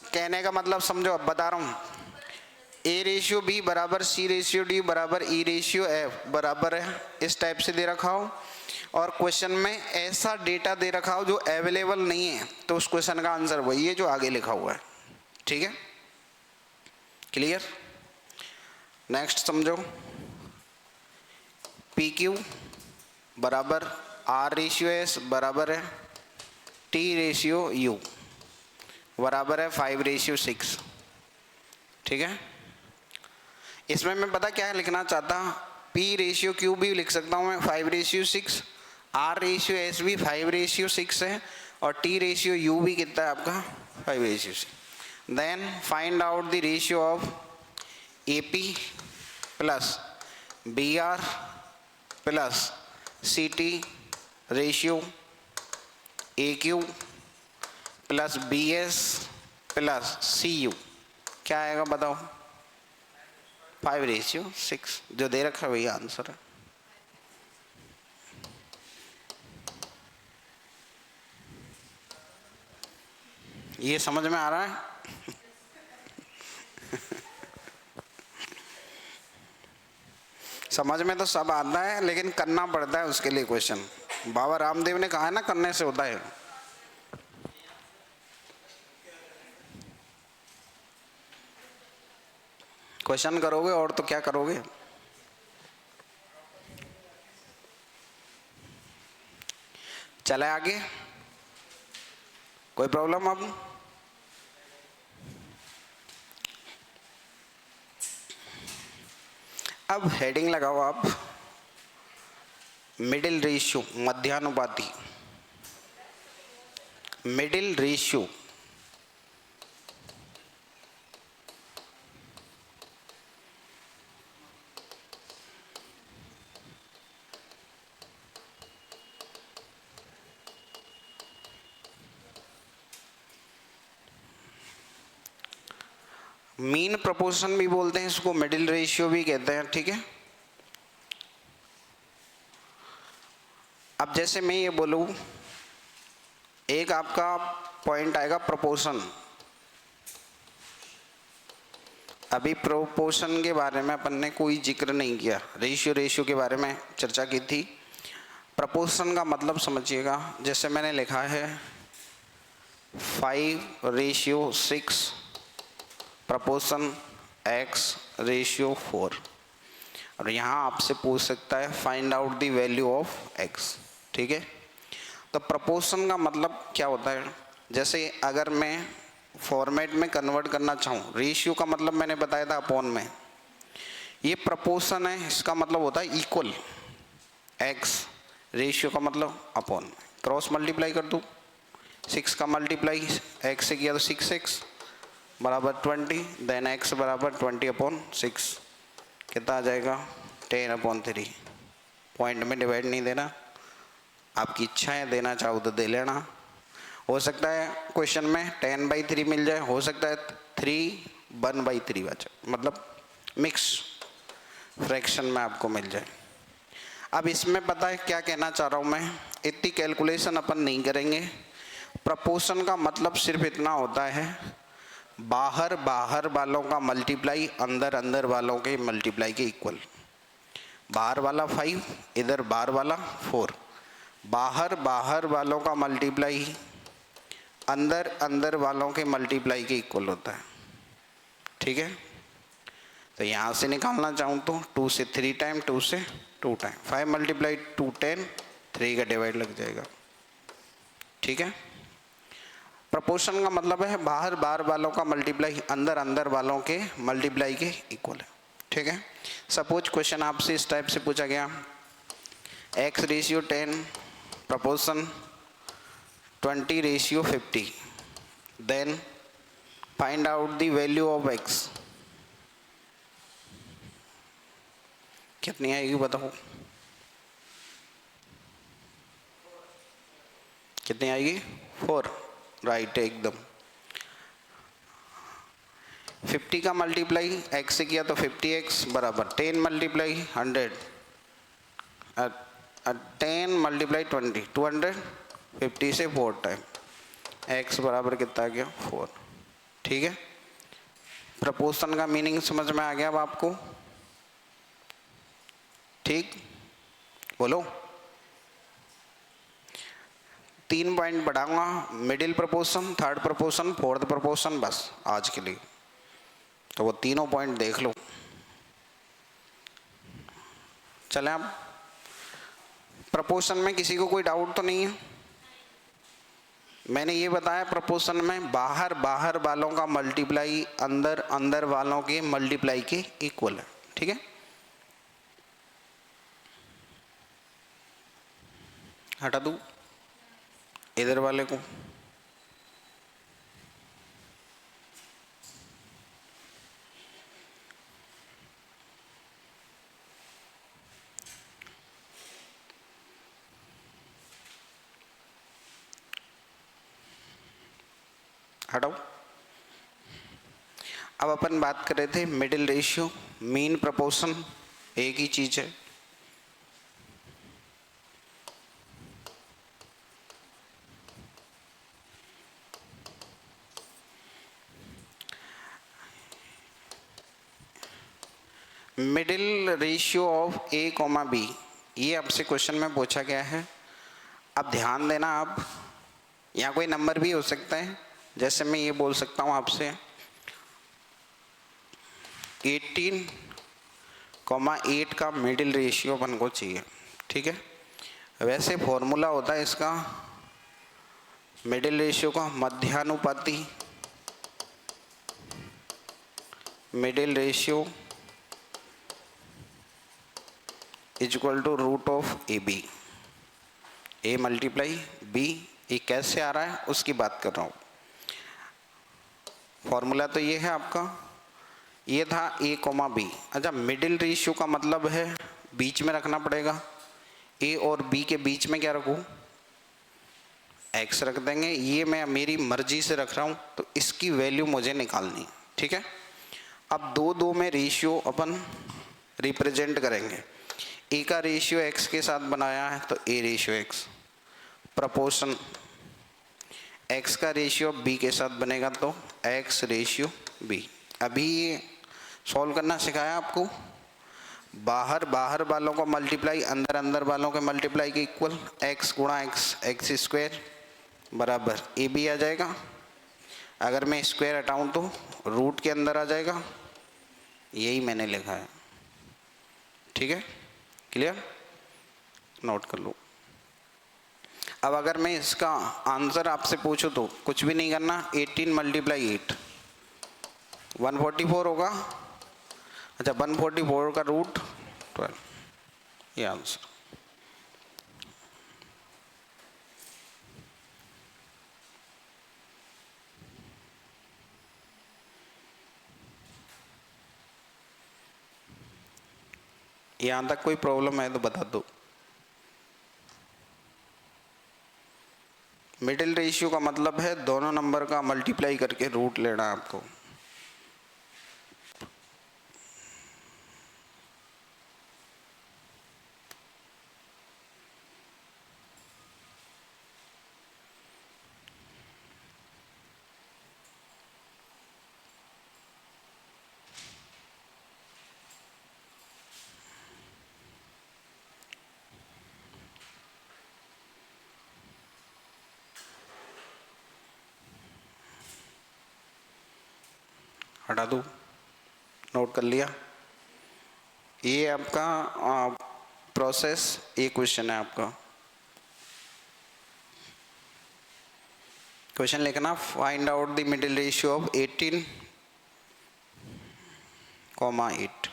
कहने का मतलब समझो, अब बता रहा हूँ। A/B बराबर C/D बराबर E/F बराबर है, इस टाइप से दे रखा हो, और क्वेश्चन में ऐसा डेटा दे रखा हो जो अवेलेबल नहीं है, तो उस क्वेश्चन का आंसर वही है जो आगे लिखा हुआ है, ठीक है। क्लियर? नेक्स्ट समझो। PQ बराबर R/S बराबर है T/U बराबर है 5/6, ठीक है। इसमें मैं पता क्या लिखना चाहता, P/Q भी लिख सकता हूँ मैं 5/6, R/S भी 5/6 है, और T/U भी कितना है आपका? 5/6। Then find out the ratio of AP plus BR plus CT ratio AQ plus BS plus CU, क्या आएगा बताओ? 5/6, जो दे रखा है वही आंसर है। ये समझ में आ रहा है? समझ में तो सब आता है, लेकिन करना पड़ता है उसके लिए क्वेश्चन। बाबा रामदेव ने कहा है ना, करने से होता है। क्वेश्चन करोगे और तो क्या करोगे। चले आगे, कोई प्रॉब्लम? अब हेडिंग लगाओ आप, मिडिल रेशियो, मध्यानुपाती। मिडिल रेशियो मीन प्रोपोर्शन भी बोलते हैं इसको, मिडिल रेशियो भी कहते हैं, ठीक है। अब जैसे मैं ये बोलूं, एक आपका पॉइंट आएगा प्रोपोर्शन। अभी प्रोपोर्शन के बारे में अपन ने कोई जिक्र नहीं किया, रेशियो के बारे में चर्चा की थी। प्रोपोर्शन का मतलब समझिएगा, जैसे मैंने लिखा है 5/6 प्रोपोर्शन X/4, और यहाँ आपसे पूछ सकता है find out the value of X, ठीक है। तो प्रोपोर्शन का मतलब क्या होता है, जैसे अगर मैं फॉर्मेट में कन्वर्ट करना चाहूँ, रेशियो का मतलब मैंने बताया था अपॉन में, ये प्रपोर्शन है, इसका मतलब होता है इक्वल, एक्स, रेशियो का मतलब अपॉन, क्रॉस मल्टीप्लाई कर दूँ, 6 का मल्टीप्लाई एक्स से किया तो 6x बराबर 20, देन x बराबर 20/6, कितना आ जाएगा 10/3। पॉइंट में डिवाइड नहीं देना, आपकी इच्छा है, देना चाहो तो दे लेना। हो सकता है क्वेश्चन में 10/3 मिल जाए, हो सकता है 3 1/3 बचे, मतलब मिक्स फ्रैक्शन में आपको मिल जाए। अब इसमें पता है क्या कहना चाह रहा हूँ मैं, इतनी कैलकुलेशन अपन नहीं करेंगे। प्रपोर्शन का मतलब सिर्फ इतना होता है, बाहर बाहर वालों का मल्टीप्लाई अंदर अंदर वालों के मल्टीप्लाई के इक्वल। बाहर वाला 5, इधर बाहर वाला 4, बाहर बाहर वालों का मल्टीप्लाई अंदर अंदर वालों के मल्टीप्लाई के इक्वल होता है, ठीक है। तो यहाँ से निकालना चाहूँ तो 2 से 3 टाइम, 2 से 2 टाइम, 5 × 2 10, 3 का डिवाइड लग जाएगा, ठीक है। प्रपोर्शन का मतलब है बाहर बाहर वालों का मल्टीप्लाई अंदर अंदर वालों के मल्टीप्लाई के इक्वल है, ठीक है। सपोज क्वेश्चन आपसे इस टाइप से पूछा गया, x/10 proportion 20/50, then find out the value of x। कितनी आएगी बताओ, कितनी आएगी 4, राइट एकदम। 50 का मल्टीप्लाई x से किया तो 50x बराबर 10 × 100, 10 × 20, 250 से 4 टाइम, x बराबर कितना आ गया 4, ठीक है। प्रपोर्शन का मीनिंग समझ में आ गया अब आपको, ठीक, बोलो। 3 पॉइंट बढ़ाऊंगा, middle proportion, third proportion, fourth proportion, बस आज के लिए तो वो तीनों पॉइंट देख लो। चलें अब प्रपोर्शन में किसी को कोई डाउट तो नहीं है। मैंने ये बताया प्रपोर्शन में बाहर बाहर वालों का मल्टीप्लाई अंदर अंदर वालों के मल्टीप्लाई के इक्वल है, ठीक है। हटा दूं इधर वाले को, हटाओ। अब अपन बात कर रहे थे मिडिल रेशियो, मीन प्रपोर्शन एक ही चीज है। Middle ratio of a, b, ये आपसे क्वेश्चन में पूछा गया है। अब ध्यान देना, आप यहाँ कोई नंबर भी हो सकता है, जैसे मैं ये बोल सकता हूँ आपसे 18,8 का मिडिल रेशियो अपन को चाहिए, ठीक है। वैसे फॉर्मूला होता है इसका मिडिल रेशियो का, मध्यानुपाती middle ratio equal to √(ab), a × b। ये कैसे आ रहा है उसकी बात कर रहा हूँ। फॉर्मूला तो ये है आपका, ये था a, b। अच्छा, मिडिल रेशियो का मतलब है बीच में रखना पड़ेगा, a और b के बीच में क्या रखूँ, x रख देंगे। ये मैं मेरी मर्जी से रख रहा हूँ, तो इसकी वैल्यू मुझे निकालनी, ठीक है। अब दो में रेशियो अपन रिप्रेजेंट करेंगे। ए का रेशियो x के साथ बनाया है तो a/x, प्रपोर्शन x का रेशियो b के साथ बनेगा तो x/b। अभी सॉल्व करना सिखाया आपको, बाहर बाहर वालों को मल्टीप्लाई अंदर अंदर वालों के मल्टीप्लाई के इक्वल, x × x² बराबर ab आ जाएगा। अगर मैं स्क्वायर हटाऊं तो रूट के अंदर आ जाएगा, यही मैंने लिखा है, ठीक है। क्लियर, नोट कर लो। अब अगर मैं इसका आंसर आपसे पूछूं तो कुछ भी नहीं करना, 18 मल्टीप्लाई 8 144 होगा। अच्छा 144 का रूट 12, ये आंसर। यहां तक कोई प्रॉब्लम है तो बता दो। मिडिल रेशियो का मतलब है दोनों नंबर का मल्टीप्लाई करके रूट लेना है आपको। हटा दो, नोट कर लिया। ये आपका प्रोसेस, ये क्वेश्चन है आपका। क्वेश्चन लिखना, find out the middle ratio of 18,8।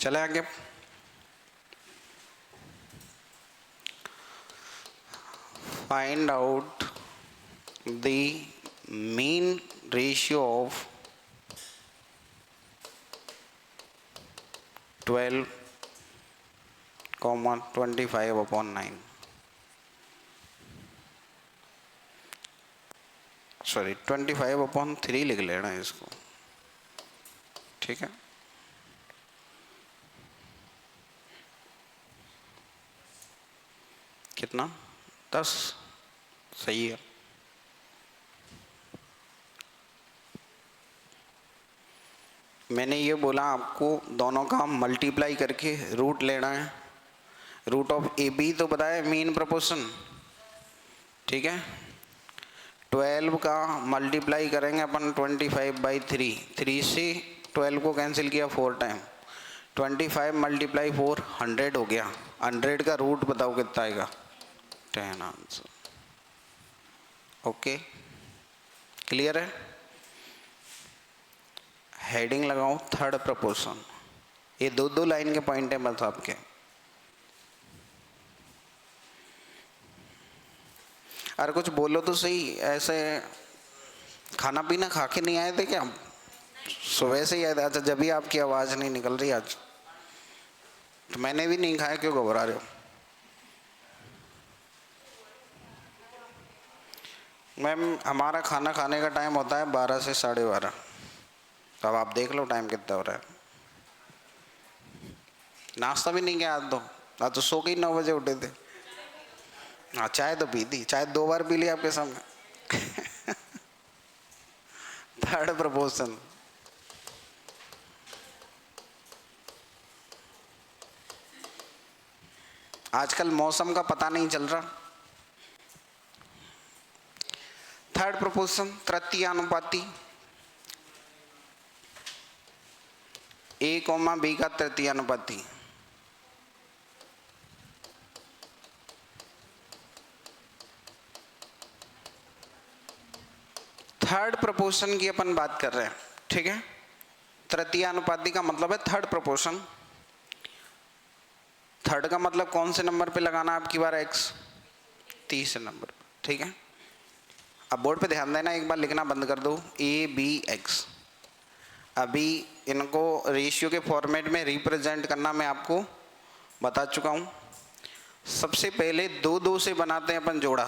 चले आगे। Find out the mean ratio of 12,25/9। Sorry 25/3 लिख लेना इसको, ठीक है। कितना? 10, सही है। मैंने ये बोला आपको दोनों का मल्टीप्लाई करके रूट लेना है। रूट ऑफ ए बी तो बताया मीन प्रोपोर्शन, ठीक है। 12 का मल्टीप्लाई करेंगे अपन 25/3, 3 से 12 को कैंसिल किया 4 टाइम, 25 मल्टीप्लाई 4 100 हो गया। 100 का रूट बताओ कितना आएगा? 10 आंसर। ओके, क्लियर है। हेडिंग लगाओ थर्ड प्रोपोर्शन। ये दो लाइन के पॉइंट है बस आपके। अरे कुछ बोलो तो सही, ऐसे खाना पीना खा के नहीं आए थे क्या? सुबह से ही आए थे? अच्छा, जब भी आपकी आवाज़ नहीं निकल रही आज। तो मैंने भी नहीं खाया, क्यों घबरा रहे हो? मैम हमारा खाना खाने का टाइम होता है 12 से 12:30। तो अब आप देख लो टाइम कितना हो रहा है। नाश्ता भी नहीं किया आज तो? आज तो सो के ही 9 बजे उठे थे। हाँ, चाय तो पी थी, चाय 2 बार पी ली आपके सामने। Third proportion. आजकल मौसम का पता नहीं चल रहा। थर्ड प्रपोर्शन तृतीयानुपाती, A, B का तृतीयानुपाती। थर्ड प्रोपोर्शन की अपन बात कर रहे हैं, ठीक है। तृतीयानुपाती का मतलब है थर्ड प्रोपोर्शन। थर्ड का मतलब कौन से नंबर पे लगाना है आपकी बार? x, तीसरे नंबर, ठीक है। अब बोर्ड पे ध्यान देना, एक बार लिखना बंद कर दो, ABX। अभी इनको रेशियो के फॉर्मेट में रिप्रेजेंट करना मैं आपको बता चुका हूँ। सबसे पहले 2 से बनाते हैं अपन जोड़ा।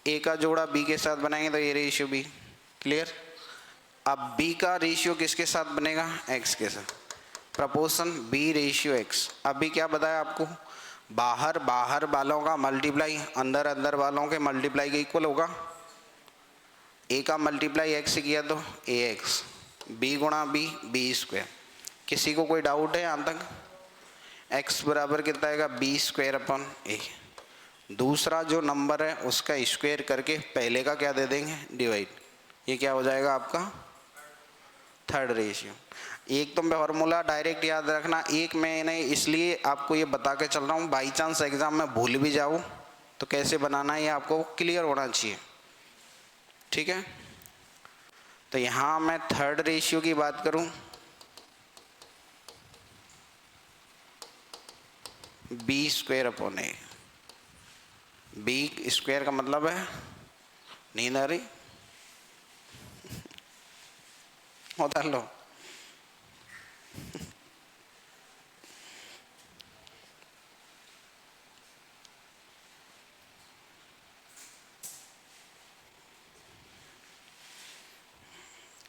A का जोड़ा B के साथ बनाएंगे तो ये रेशियो B, क्लियर। अब B का रेशियो किसके साथ बनेगा? X के साथ। Proportion B ratio X। अभी क्या बताया आपको? बाहर बाहर वालों का मल्टीप्लाई अंदर अंदर वालों के मल्टीप्लाई के इक्वल होगा। A का मल्टीप्लाई X से किया तो AX, B गुणा B स्क्वायर। किसी को कोई डाउट है यहाँ तक? X बराबर कितना आएगा? B²/A। दूसरा जो नंबर है उसका स्क्वायर करके पहले का क्या दे देंगे? डिवाइड। ये क्या हो जाएगा आपका? Third ratio. एक तो फॉर्मूला डायरेक्ट याद रखना, एक मैंने इसलिए आपको ये बता के चल रहा हूँ, बाई चांस एग्जाम में भूल भी जाऊँ तो कैसे बनाना है ये आपको क्लियर होना चाहिए, ठीक है। तो यहाँ मैं थर्ड रेशियो की बात करूँ, बी स्क्वायर अपॉन ए। बी स्क्वायर का मतलब है, नींद आ रही उतार लो।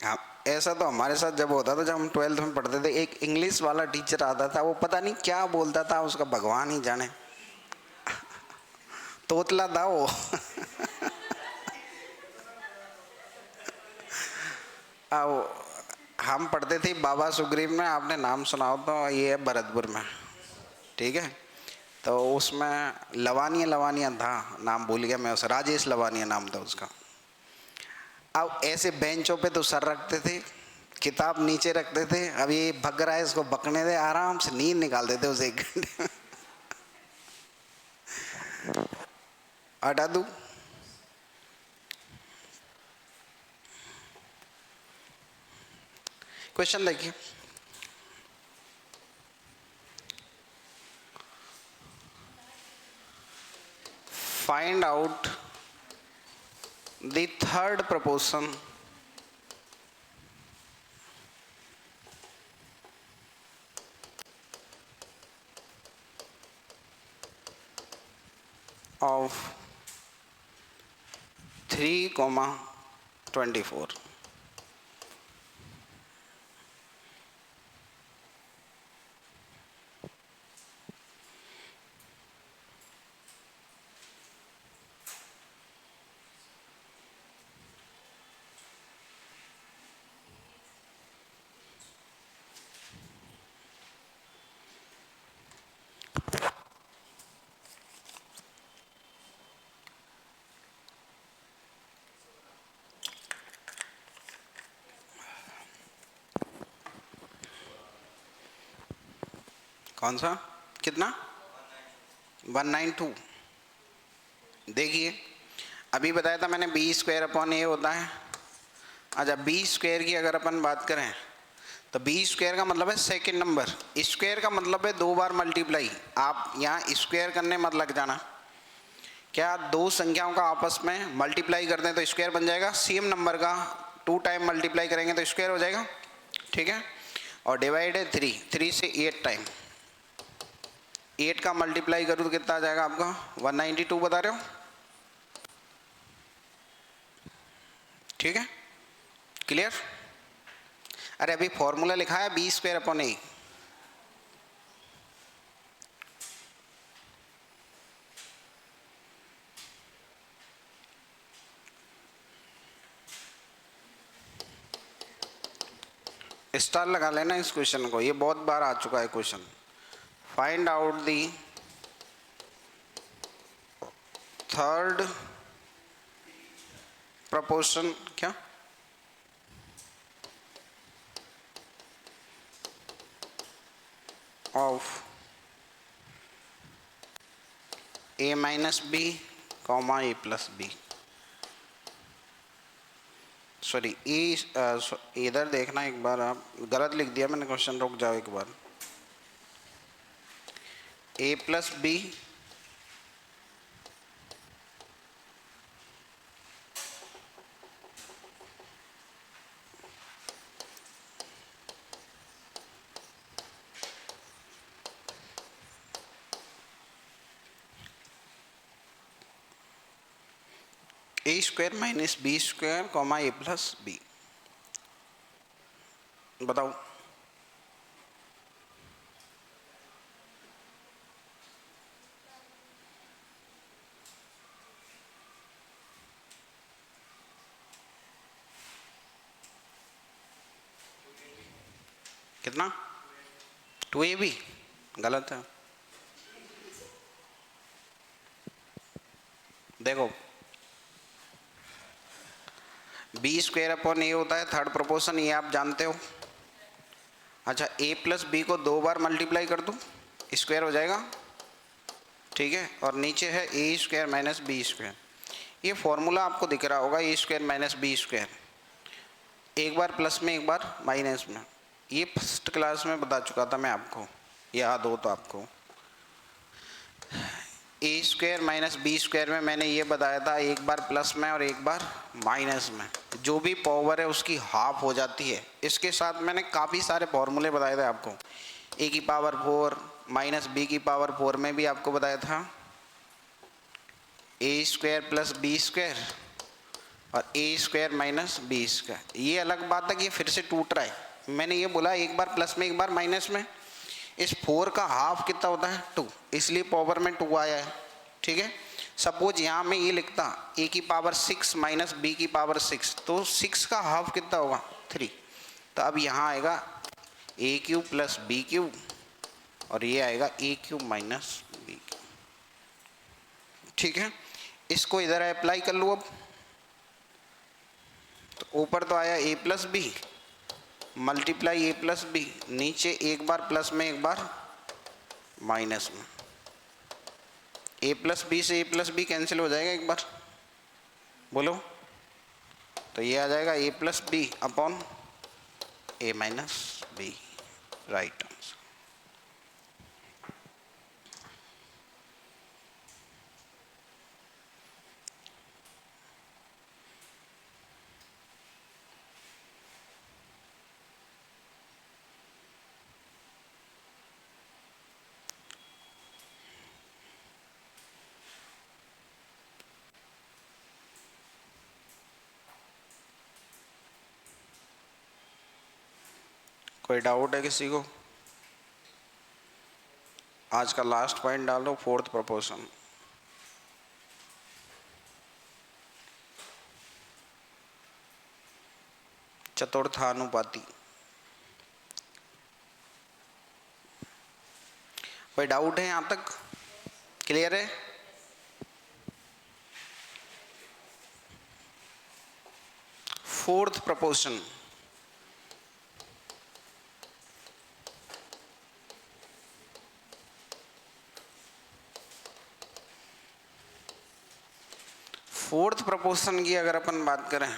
हाँ, ऐसा तो हमारे साथ जब होता था, जब हम 12th में पढ़ते थे, एक इंग्लिश वाला टीचर आता था, वो पता नहीं क्या बोलता था, उसका भगवान ही जाने, तोतला था वो। हम पढ़ते थे बाबा सुग्रीव में, आपने नाम सुना हो तो, ये है भरतपुर में, ठीक है। तो उसमें लवानिया लवानिया था, नाम भूल गया मैं, उस राजेश लवानिया नाम था उसका। अब ऐसे बेंचों पे तो सर रखते थे, किताब नीचे रखते थे, अब ये भग रहा है इसको बकने दे, आराम से नींद निकाल देते उसे 1 घंटे में। हटा दूं? क्वेश्चन देखिए, find out the third proportion of 3,24। कौन सा? कितना? 192। देखिए, अभी बताया था मैंने बी स्क्वायर अपॉन ए होता है। अच्छा, बी स्क्वायर की अगर अपन बात करें तो बी स्क्वायर का मतलब है सेकंड नंबर, स्क्वायर का मतलब है 2 बार मल्टीप्लाई। आप यहाँ स्क्वायर करने मत लग जाना, क्या 2 संख्याओं का आपस में मल्टीप्लाई कर दें तो स्क्वायर बन जाएगा, सेम नंबर का 2 टाइम मल्टीप्लाई करेंगे तो स्क्वायर हो जाएगा, ठीक है। और डिवाइड है 3 से 8 टाइम, 8 का मल्टीप्लाई करूँ तो कितना आ जाएगा आपका? 192 बता रहे हो, ठीक है, क्लियर। अरे अभी फॉर्मूला लिखा है बी स्क्वायर अपॉन ए, स्टार लगा लेना इस क्वेश्चन को, ये बहुत बार आ चुका है question. Find out the third proportion, क्या? Of a minus B comma A plus B. Sorry, इधर देखना एक बार, आप गलत लिख दिया मैंने क्वेश्चन, रुक जाओ एक बार। a plus B A square minus B square comma A plus B. बताओ, कितना? 2ab गलत है। देखो, बी स्क्वायर अपॉन ए होता है थर्ड प्रोपोर्शन, ये आप जानते हो। अच्छा, ए प्लस बी को 2 बार मल्टीप्लाई कर दूँ, स्क्वायर हो जाएगा, ठीक है। और नीचे है ए स्क्वायर माइनस बी स्क्वायर। ये फॉर्मूला आपको दिख रहा होगा, ए स्क्वायर माइनस बी स्क्वायर, एक बार प्लस में एक बार माइनस में। ये फर्स्ट क्लास में बता चुका था मैं आपको, याद हो तो आपको। ए स्क्वायर माइनस बी स्क्वायर में मैंने ये बताया था, एक बार प्लस में और एक बार माइनस में जो भी पावर है उसकी हाफ हो जाती है। इसके साथ मैंने काफ़ी सारे फॉर्मूले बताए थे आपको, ए की पावर 4 माइनस बी की पावर 4 में भी आपको बताया था ए स्क्वायर प्लस बी स्क्वायर और ए स्क्वायर माइनस बी स्क्वायर। ये अलग बात है कि ये फिर से टूट रहा है। मैंने ये बोला एक बार प्लस में एक बार माइनस में, इस 4 का हाफ कितना होता है 2, इसलिए पावर में 2 आया है, ठीक है। सपोज यहाँ में ये लिखता ए की पावर 6 माइनस बी की पावर 6, तो 6 का हाफ कितना होगा 3। तो अब यहाँ आएगा ए क्यूब प्लस बी क्यूब और ये आएगा ए क्यूब माइनस बी क्यूब, ठीक है। इसको इधर अप्लाई कर लो अब, तो ऊपर तो आया ए प्लस बी मल्टीप्लाई ए प्लस बी, नीचे एक बार प्लस में एक बार माइनस में। ए प्लस बी से ए प्लस बी कैंसिल हो जाएगा एक बार, बोलो, तो ये आ जाएगा ए प्लस बी अपॉन ए माइनस बी, राइट आंसर। कोई डाउट है किसी को? आज का लास्ट पॉइंट डालो, फोर्थ प्रोपोर्शन। चतुर्थानुपाती। कोई डाउट है यहां तक? क्लियर है? फोर्थ प्रोपोर्शन, फोर्थ प्रोपोर्शन की अगर अपन बात करें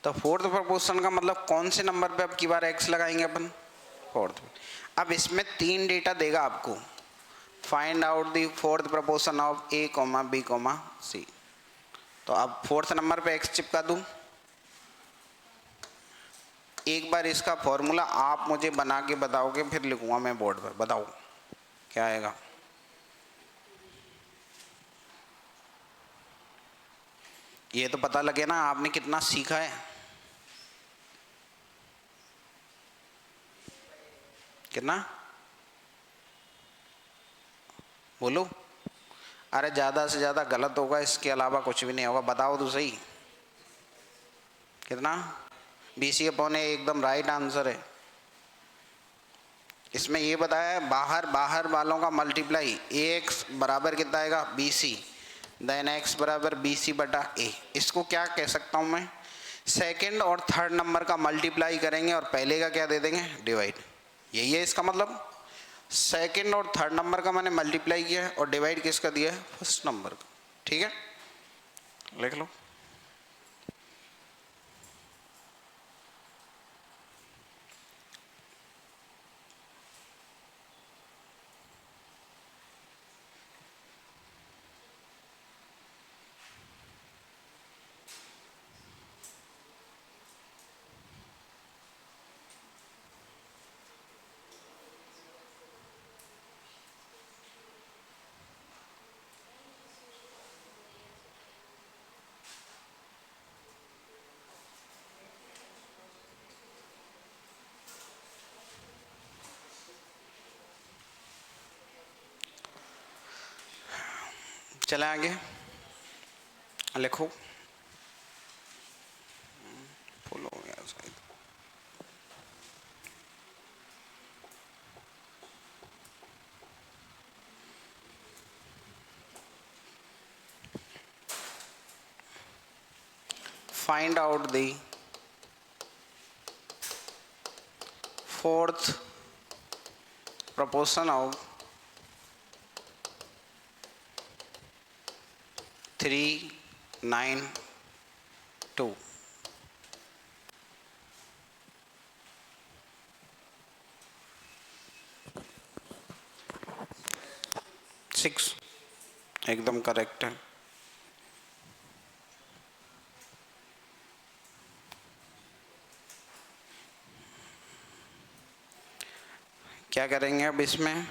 तो फोर्थ प्रोपोर्शन का मतलब कौन से नंबर पे अब की बार एक्स लगाएंगे अपन? फोर्थ। अब इसमें 3 डेटा देगा आपको, find out the fourth proportion of A comma B comma C. तो अब फोर्थ नंबर पे एक्स चिपका दूं। एक बार इसका फॉर्मूला आप मुझे बना के बताओगे, फिर लिखूंगा मैं बोर्ड पर, बताओ क्या आएगा? ये तो पता लगे ना आपने कितना सीखा है। कितना? बोलो। अरे ज़्यादा से ज़्यादा गलत होगा, इसके अलावा कुछ भी नहीं होगा, बताओ तो सही। कितना? BC अपॉन ए एकदम राइट आंसर है। इसमें ये बताया है बाहर बाहर वालों का मल्टीप्लाई, AX बराबर कितना आएगा BC, देन X बराबर BC बटा A। इसको क्या कह सकता हूँ मैं? सेकंड और थर्ड नंबर का मल्टीप्लाई करेंगे और पहले का क्या दे देंगे? डिवाइड। यही है इसका मतलब। सेकंड और थर्ड नंबर का मैंने मल्टीप्लाई किया है और डिवाइड किसका दिया है? फर्स्ट नंबर का, ठीक है, लिख लो। चले आगे, लिखो। फुल हो गया शायद। find out the fourth proportion of 3, 9, 2. 6 एकदम करेक्ट है। क्या करेंगे अब इसमें,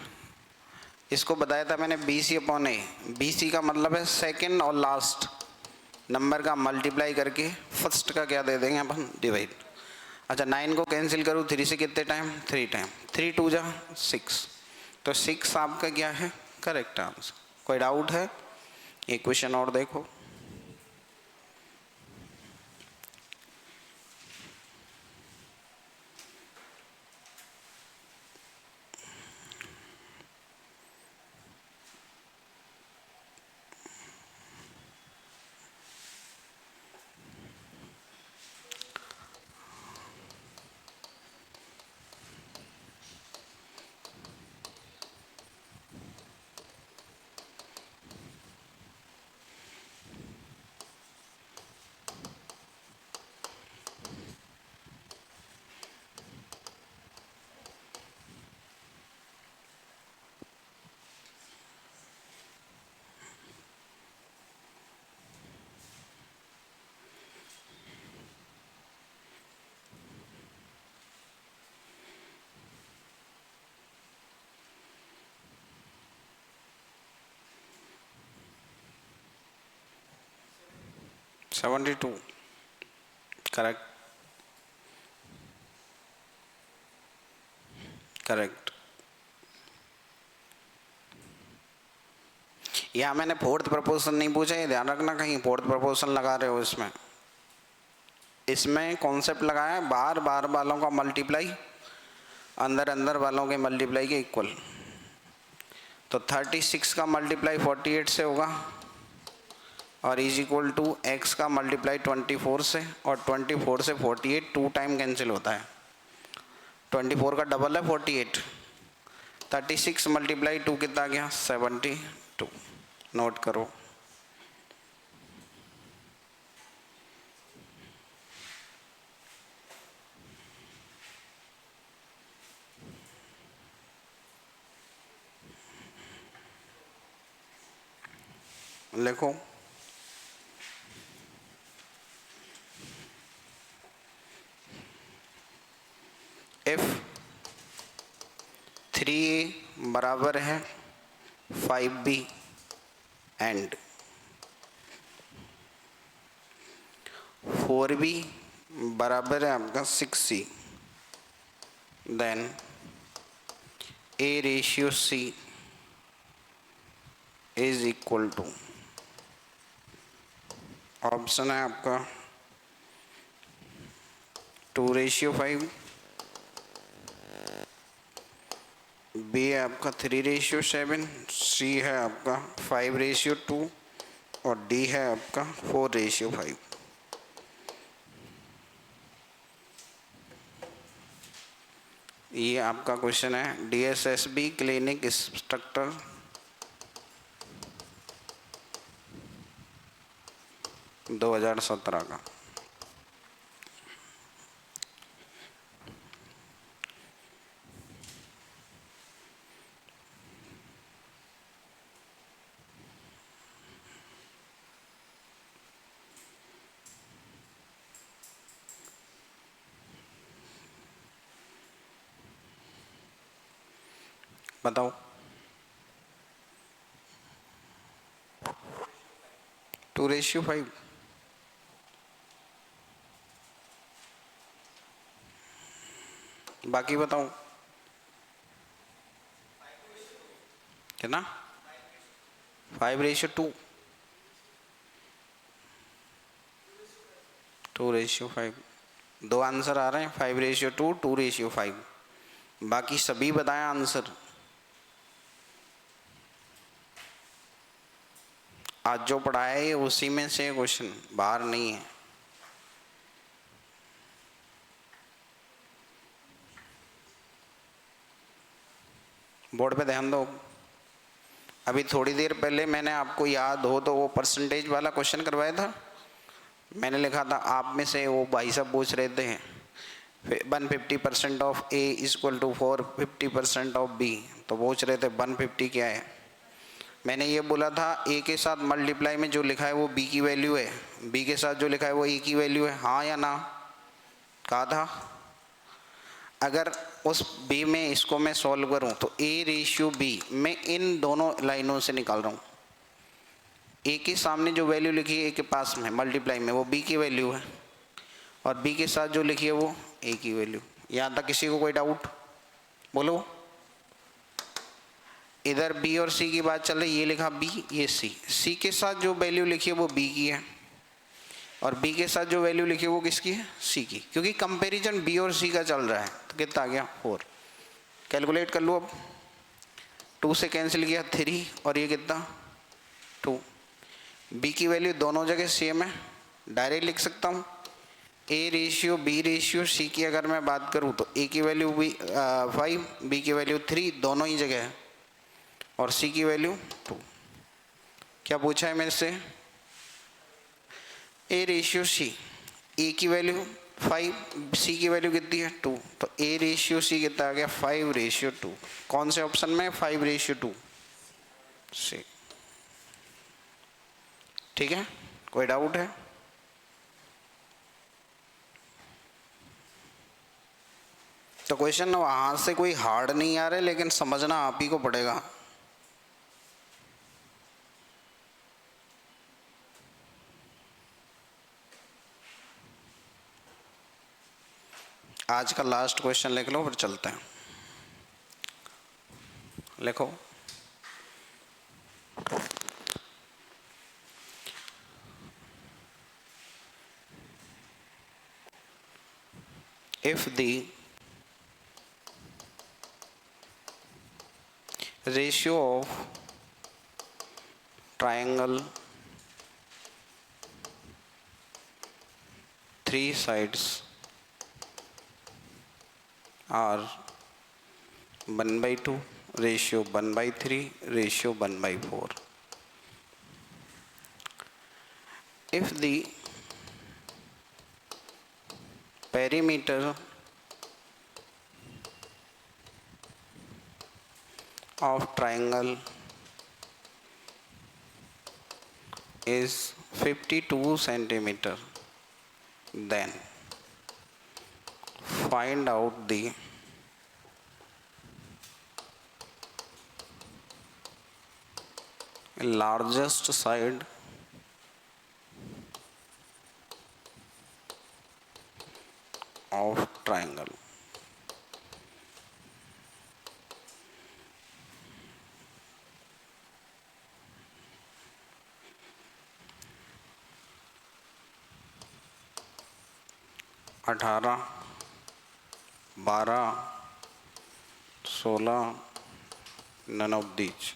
इसको बताया था मैंने BC/A। BC का मतलब है सेकंड और लास्ट नंबर का मल्टीप्लाई करके फर्स्ट का क्या दे देंगे अपन, डिवाइड। अच्छा 9 को कैंसिल करूँ 3 से कितने टाइम, 3 टाइम, 3 2 जा 6, तो 6 आपका क्या है, करेक्ट आंसर। कोई डाउट है? एक क्वेश्चन और देखो। Seventy two correct, correct. यहाँ मैंने फोर्थ प्रपोर्शन नहीं पूछा, ये ध्यान रखना कहीं फोर्थ प्रपोर्शन लगा रहे हो इसमें। इसमें कॉन्सेप्ट लगाया है बाहर बाहर वालों का मल्टीप्लाई अंदर अंदर वालों के मल्टीप्लाई के इक्वल। तो 36 का मल्टीप्लाई 48 से होगा और इज इक्वल टू एक्स का मल्टीप्लाई 24 से, और 24 से 48 2 टाइम कैंसिल होता है, 24 का डबल है 48। 36 मल्टीप्लाई 2 कितना गया, 72। नोट करो। लिखो। इफ 3A बराबर है 5B एंड 4B बराबर है आपका 6C, then A/C is equal to, option है आपका 2/5, B है आपका 3/7, C है आपका 5/2 और D है आपका 4/5। ये आपका क्वेश्चन है DSSB क्लिनिक इंस्ट्रक्टर 2017 का। बताओ। 2/5। बाकी बताओ कितना, 5/2, 2/5। दो आंसर आ रहे हैं, 5/2, 2/5। बाकी सभी बताया आंसर। आज जो पढ़ाया है उसी में से क्वेश्चन, बाहर नहीं है। बोर्ड पे ध्यान दो। अभी थोड़ी देर पहले मैंने आपको याद हो तो वो परसेंटेज वाला क्वेश्चन करवाया था। मैंने लिखा था आप में से वो भाई साहब पूछ रहे थे 150% of A equal to 450% of B, तो पूछ रहे थे 150 क्या है। मैंने ये बोला था ए के साथ मल्टीप्लाई में जो लिखा है वो बी की वैल्यू है, बी के साथ जो लिखा है वो ए की वैल्यू है, हाँ या ना, कहा था। अगर उस बी में इसको मैं सॉल्व करूं तो ए रेशियो बी मैं इन दोनों लाइनों से निकाल रहा हूं। ए के सामने जो वैल्यू लिखी है ए के पास में मल्टीप्लाई में वो बी की वैल्यू है, और बी के साथ जो लिखी है वो ए की वैल्यू। यहाँ तक किसी को कोई डाउट? बोलो। इधर बी और सी की बात चल रही, ये लिखा बी ये सी, सी के साथ जो वैल्यू लिखी है वो बी की है, और बी के साथ जो वैल्यू लिखी है वो किसकी है? सी की, क्योंकि कंपैरिजन बी और सी का चल रहा है। तो कितना आ गया? 4। कैलकुलेट कर लो अब। 2 से कैंसिल किया 3, और ये कितना? 2। बी की वैल्यू दोनों जगह सेम है, डायरेक्ट लिख सकता हूँ A ratio B ratio C की। अगर मैं बात करूँ तो ए की वैल्यू 5, बी की वैल्यू 3 दोनों ही जगह है, और सी की वैल्यू 2। क्या पूछा है मेरे से? ए रेशियो सी, ए की वैल्यू 5, सी की वैल्यू कितनी है? 2, तो ए रेशियो सी कितना आ गया? 5:2। कौन से ऑप्शन में? 5:2 सी। ठीक है, कोई डाउट है? तो क्वेश्चन वहां से कोई हार्ड नहीं आ रहा, लेकिन समझना आप ही को पड़ेगा। आज का लास्ट क्वेश्चन लिख लो, फिर चलते हैं। लिखो। If the ratio of triangle 3 sides are 1/2 ratio 1/3 ratio 1/4, if the perimeter of triangle is 52 centimeter, then find out the largest side of triangle. अठारह 12 16 none of these।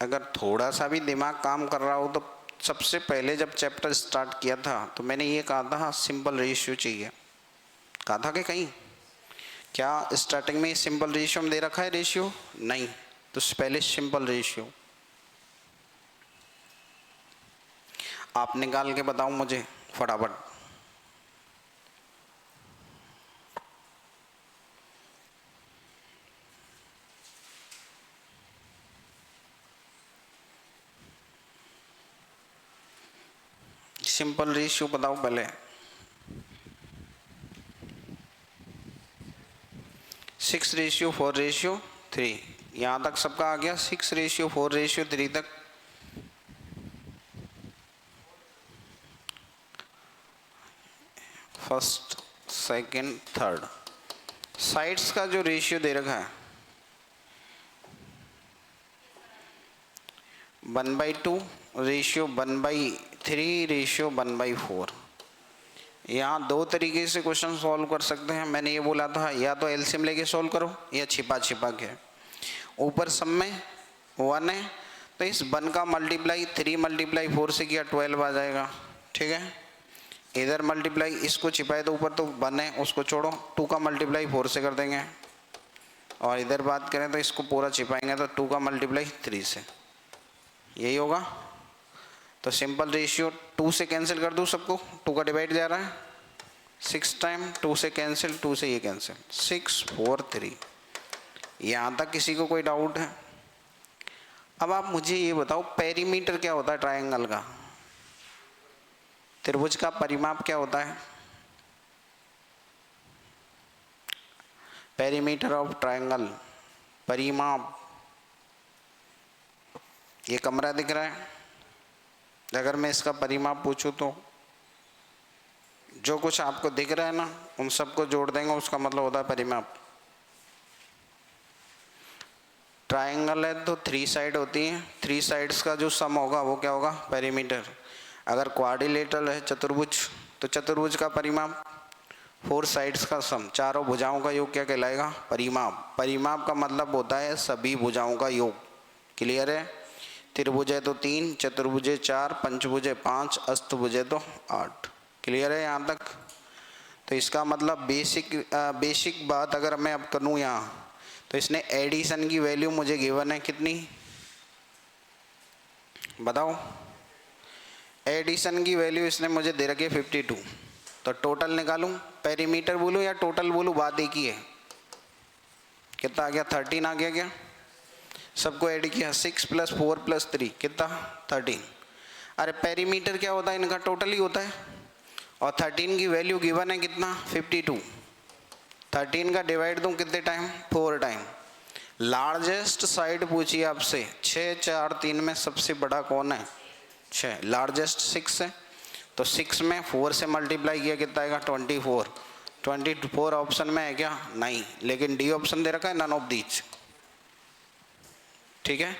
अगर थोड़ा सा भी दिमाग काम कर रहा हो तो सबसे पहले जब चैप्टर स्टार्ट किया था तो मैंने ये कहा था सिंपल रेशियो चाहिए, कहा था कि कहीं क्या स्टार्टिंग में सिंपल रेशियो में दे रखा है? रेशियो नहीं, तो पहले सिंपल रेशियो आप निकाल के बताओ मुझे फटाफट। सिंपल रेशियो बताओ पहले। 6:4:3, यहाँ तक सबका आ गया। 6:4:3 तक। फर्स्ट सेकंड थर्ड साइड्स का जो रेशियो दे रखा है 1/2 रेशियो 1/3 रेशियो 1/4। यहाँ दो तरीके से क्वेश्चन सॉल्व कर सकते हैं। मैंने ये बोला था या तो एलसीएम लेके सॉल्व करो या छिपा छिपा के। ऊपर सब में 1 है तो इस 1 का मल्टीप्लाई 3 × 4 से किया 12 आ जाएगा। ठीक है, इधर मल्टीप्लाई, इसको छिपाए तो ऊपर तो 1 है, उसको छोड़ो, 2 का मल्टीप्लाई 4 से कर देंगे, और इधर बात करें तो इसको पूरा छिपाएंगे तो 2 का मल्टीप्लाई 3 से, यही होगा। तो सिंपल रेशियो 2 से कैंसिल कर दूँ सबको, 2 का डिवाइड जा रहा है 6 टाइम, 2 से कैंसिल, 2 से ये कैंसिल, 6 4 3। यहाँ तक किसी को कोई डाउट है? अब आप मुझे ये बताओ पेरीमीटर क्या होता है ट्रायंगल का, त्रिभुज का परिमाप क्या होता है? पेरीमीटर ऑफ ट्रायंगल, परिमाप। ये कमरा दिख रहा है, अगर मैं इसका परिमाप पूछूं तो जो कुछ आपको दिख रहा है ना, उन सबको जोड़ देंगे, उसका मतलब होता है परिमाप। ट्रायंगल है तो 3 साइड होती हैं, 3 साइड्स का जो सम होगा वो क्या होगा? पेरीमीटर। अगर क्वाड्रिलेटरल है चतुर्भुज, तो चतुर्भुज का परिमाप 4 साइड्स का सम, चारों भुजाओं का योग क्या कहलाएगा? परिमाप। परिमाप का मतलब होता है सभी भुजाओं का योग। क्लियर है? त्रिभुज है तो 3, चतुर्भुज है 4, पंचभुज है 5, अष्टभुज है तो 8। क्लियर है यहाँ तक? तो इसका मतलब बेसिक बात अगर मैं अब करूँ यहाँ, तो इसने एडिशन की वैल्यू मुझे गिवन है कितनी बताओ? एडिशन की वैल्यू इसने मुझे दे रखी है 52। तो टोटल निकालूं, पेरीमीटर बोलूं या टोटल बोलूं, बात एक ही है। कितना आ गया? 13 आ गया क्या? सबको ऐड किया, 6 + 4 + 3 कितना? 13। अरे पेरीमीटर क्या होता है? इनका टोटल ही होता है, और 13 की वैल्यू गिवन है कितना? 52। 13 का डिवाइड दूं कितने टाइम? 4 टाइम। लार्जेस्ट साइड पूछिए आपसे, 6 4 3 में सबसे बड़ा कौन है? 6। लार्जेस्ट 6 है, तो 6 में 4 से मल्टीप्लाई किया कितना आएगा? 24। 24 ऑप्शन में है क्या? नहीं, लेकिन डी ऑप्शन दे रखा है नन ऑफ दीज। ठीक है।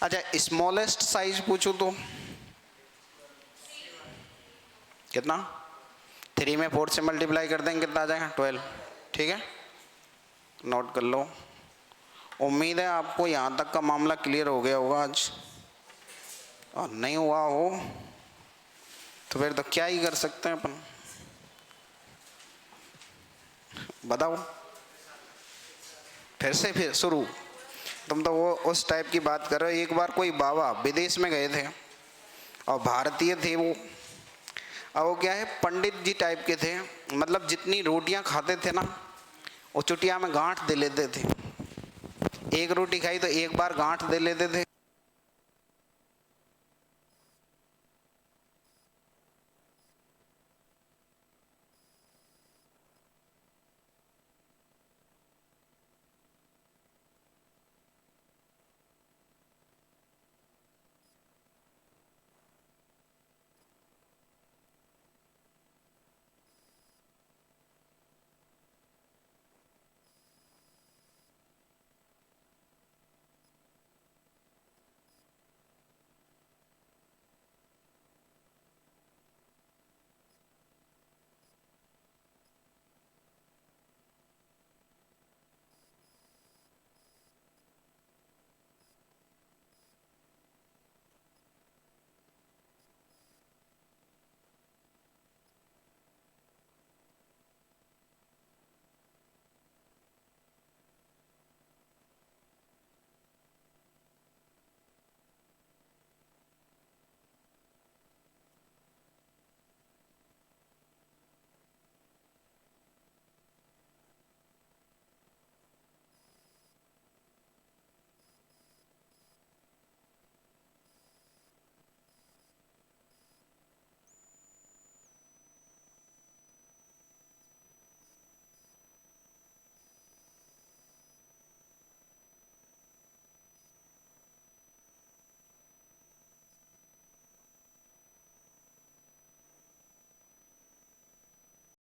अच्छा, स्मॉलेस्ट साइज पूछूं तो कितना? 3 में 4 से मल्टीप्लाई कर देंगे, कितना आ जाएगा? 12। ठीक है, नोट कर लो। उम्मीद है आपको यहाँ तक का मामला क्लियर हो गया होगा आज, और नहीं हुआ हो तो फिर तो क्या ही कर सकते हैं अपन, बताओ? फिर शुरू। तुम तो वो उस टाइप की बात कर रहे हो। एक बार कोई बाबा विदेश में गए थे और भारतीय थे वो, अब वो क्या है, पंडित जी टाइप के थे, मतलब जितनी रोटियां खाते थे ना, वो चुटिया में गांठ दे लेते थे। एक रोटी खाई तो एक बार गांठ दे लेते थे,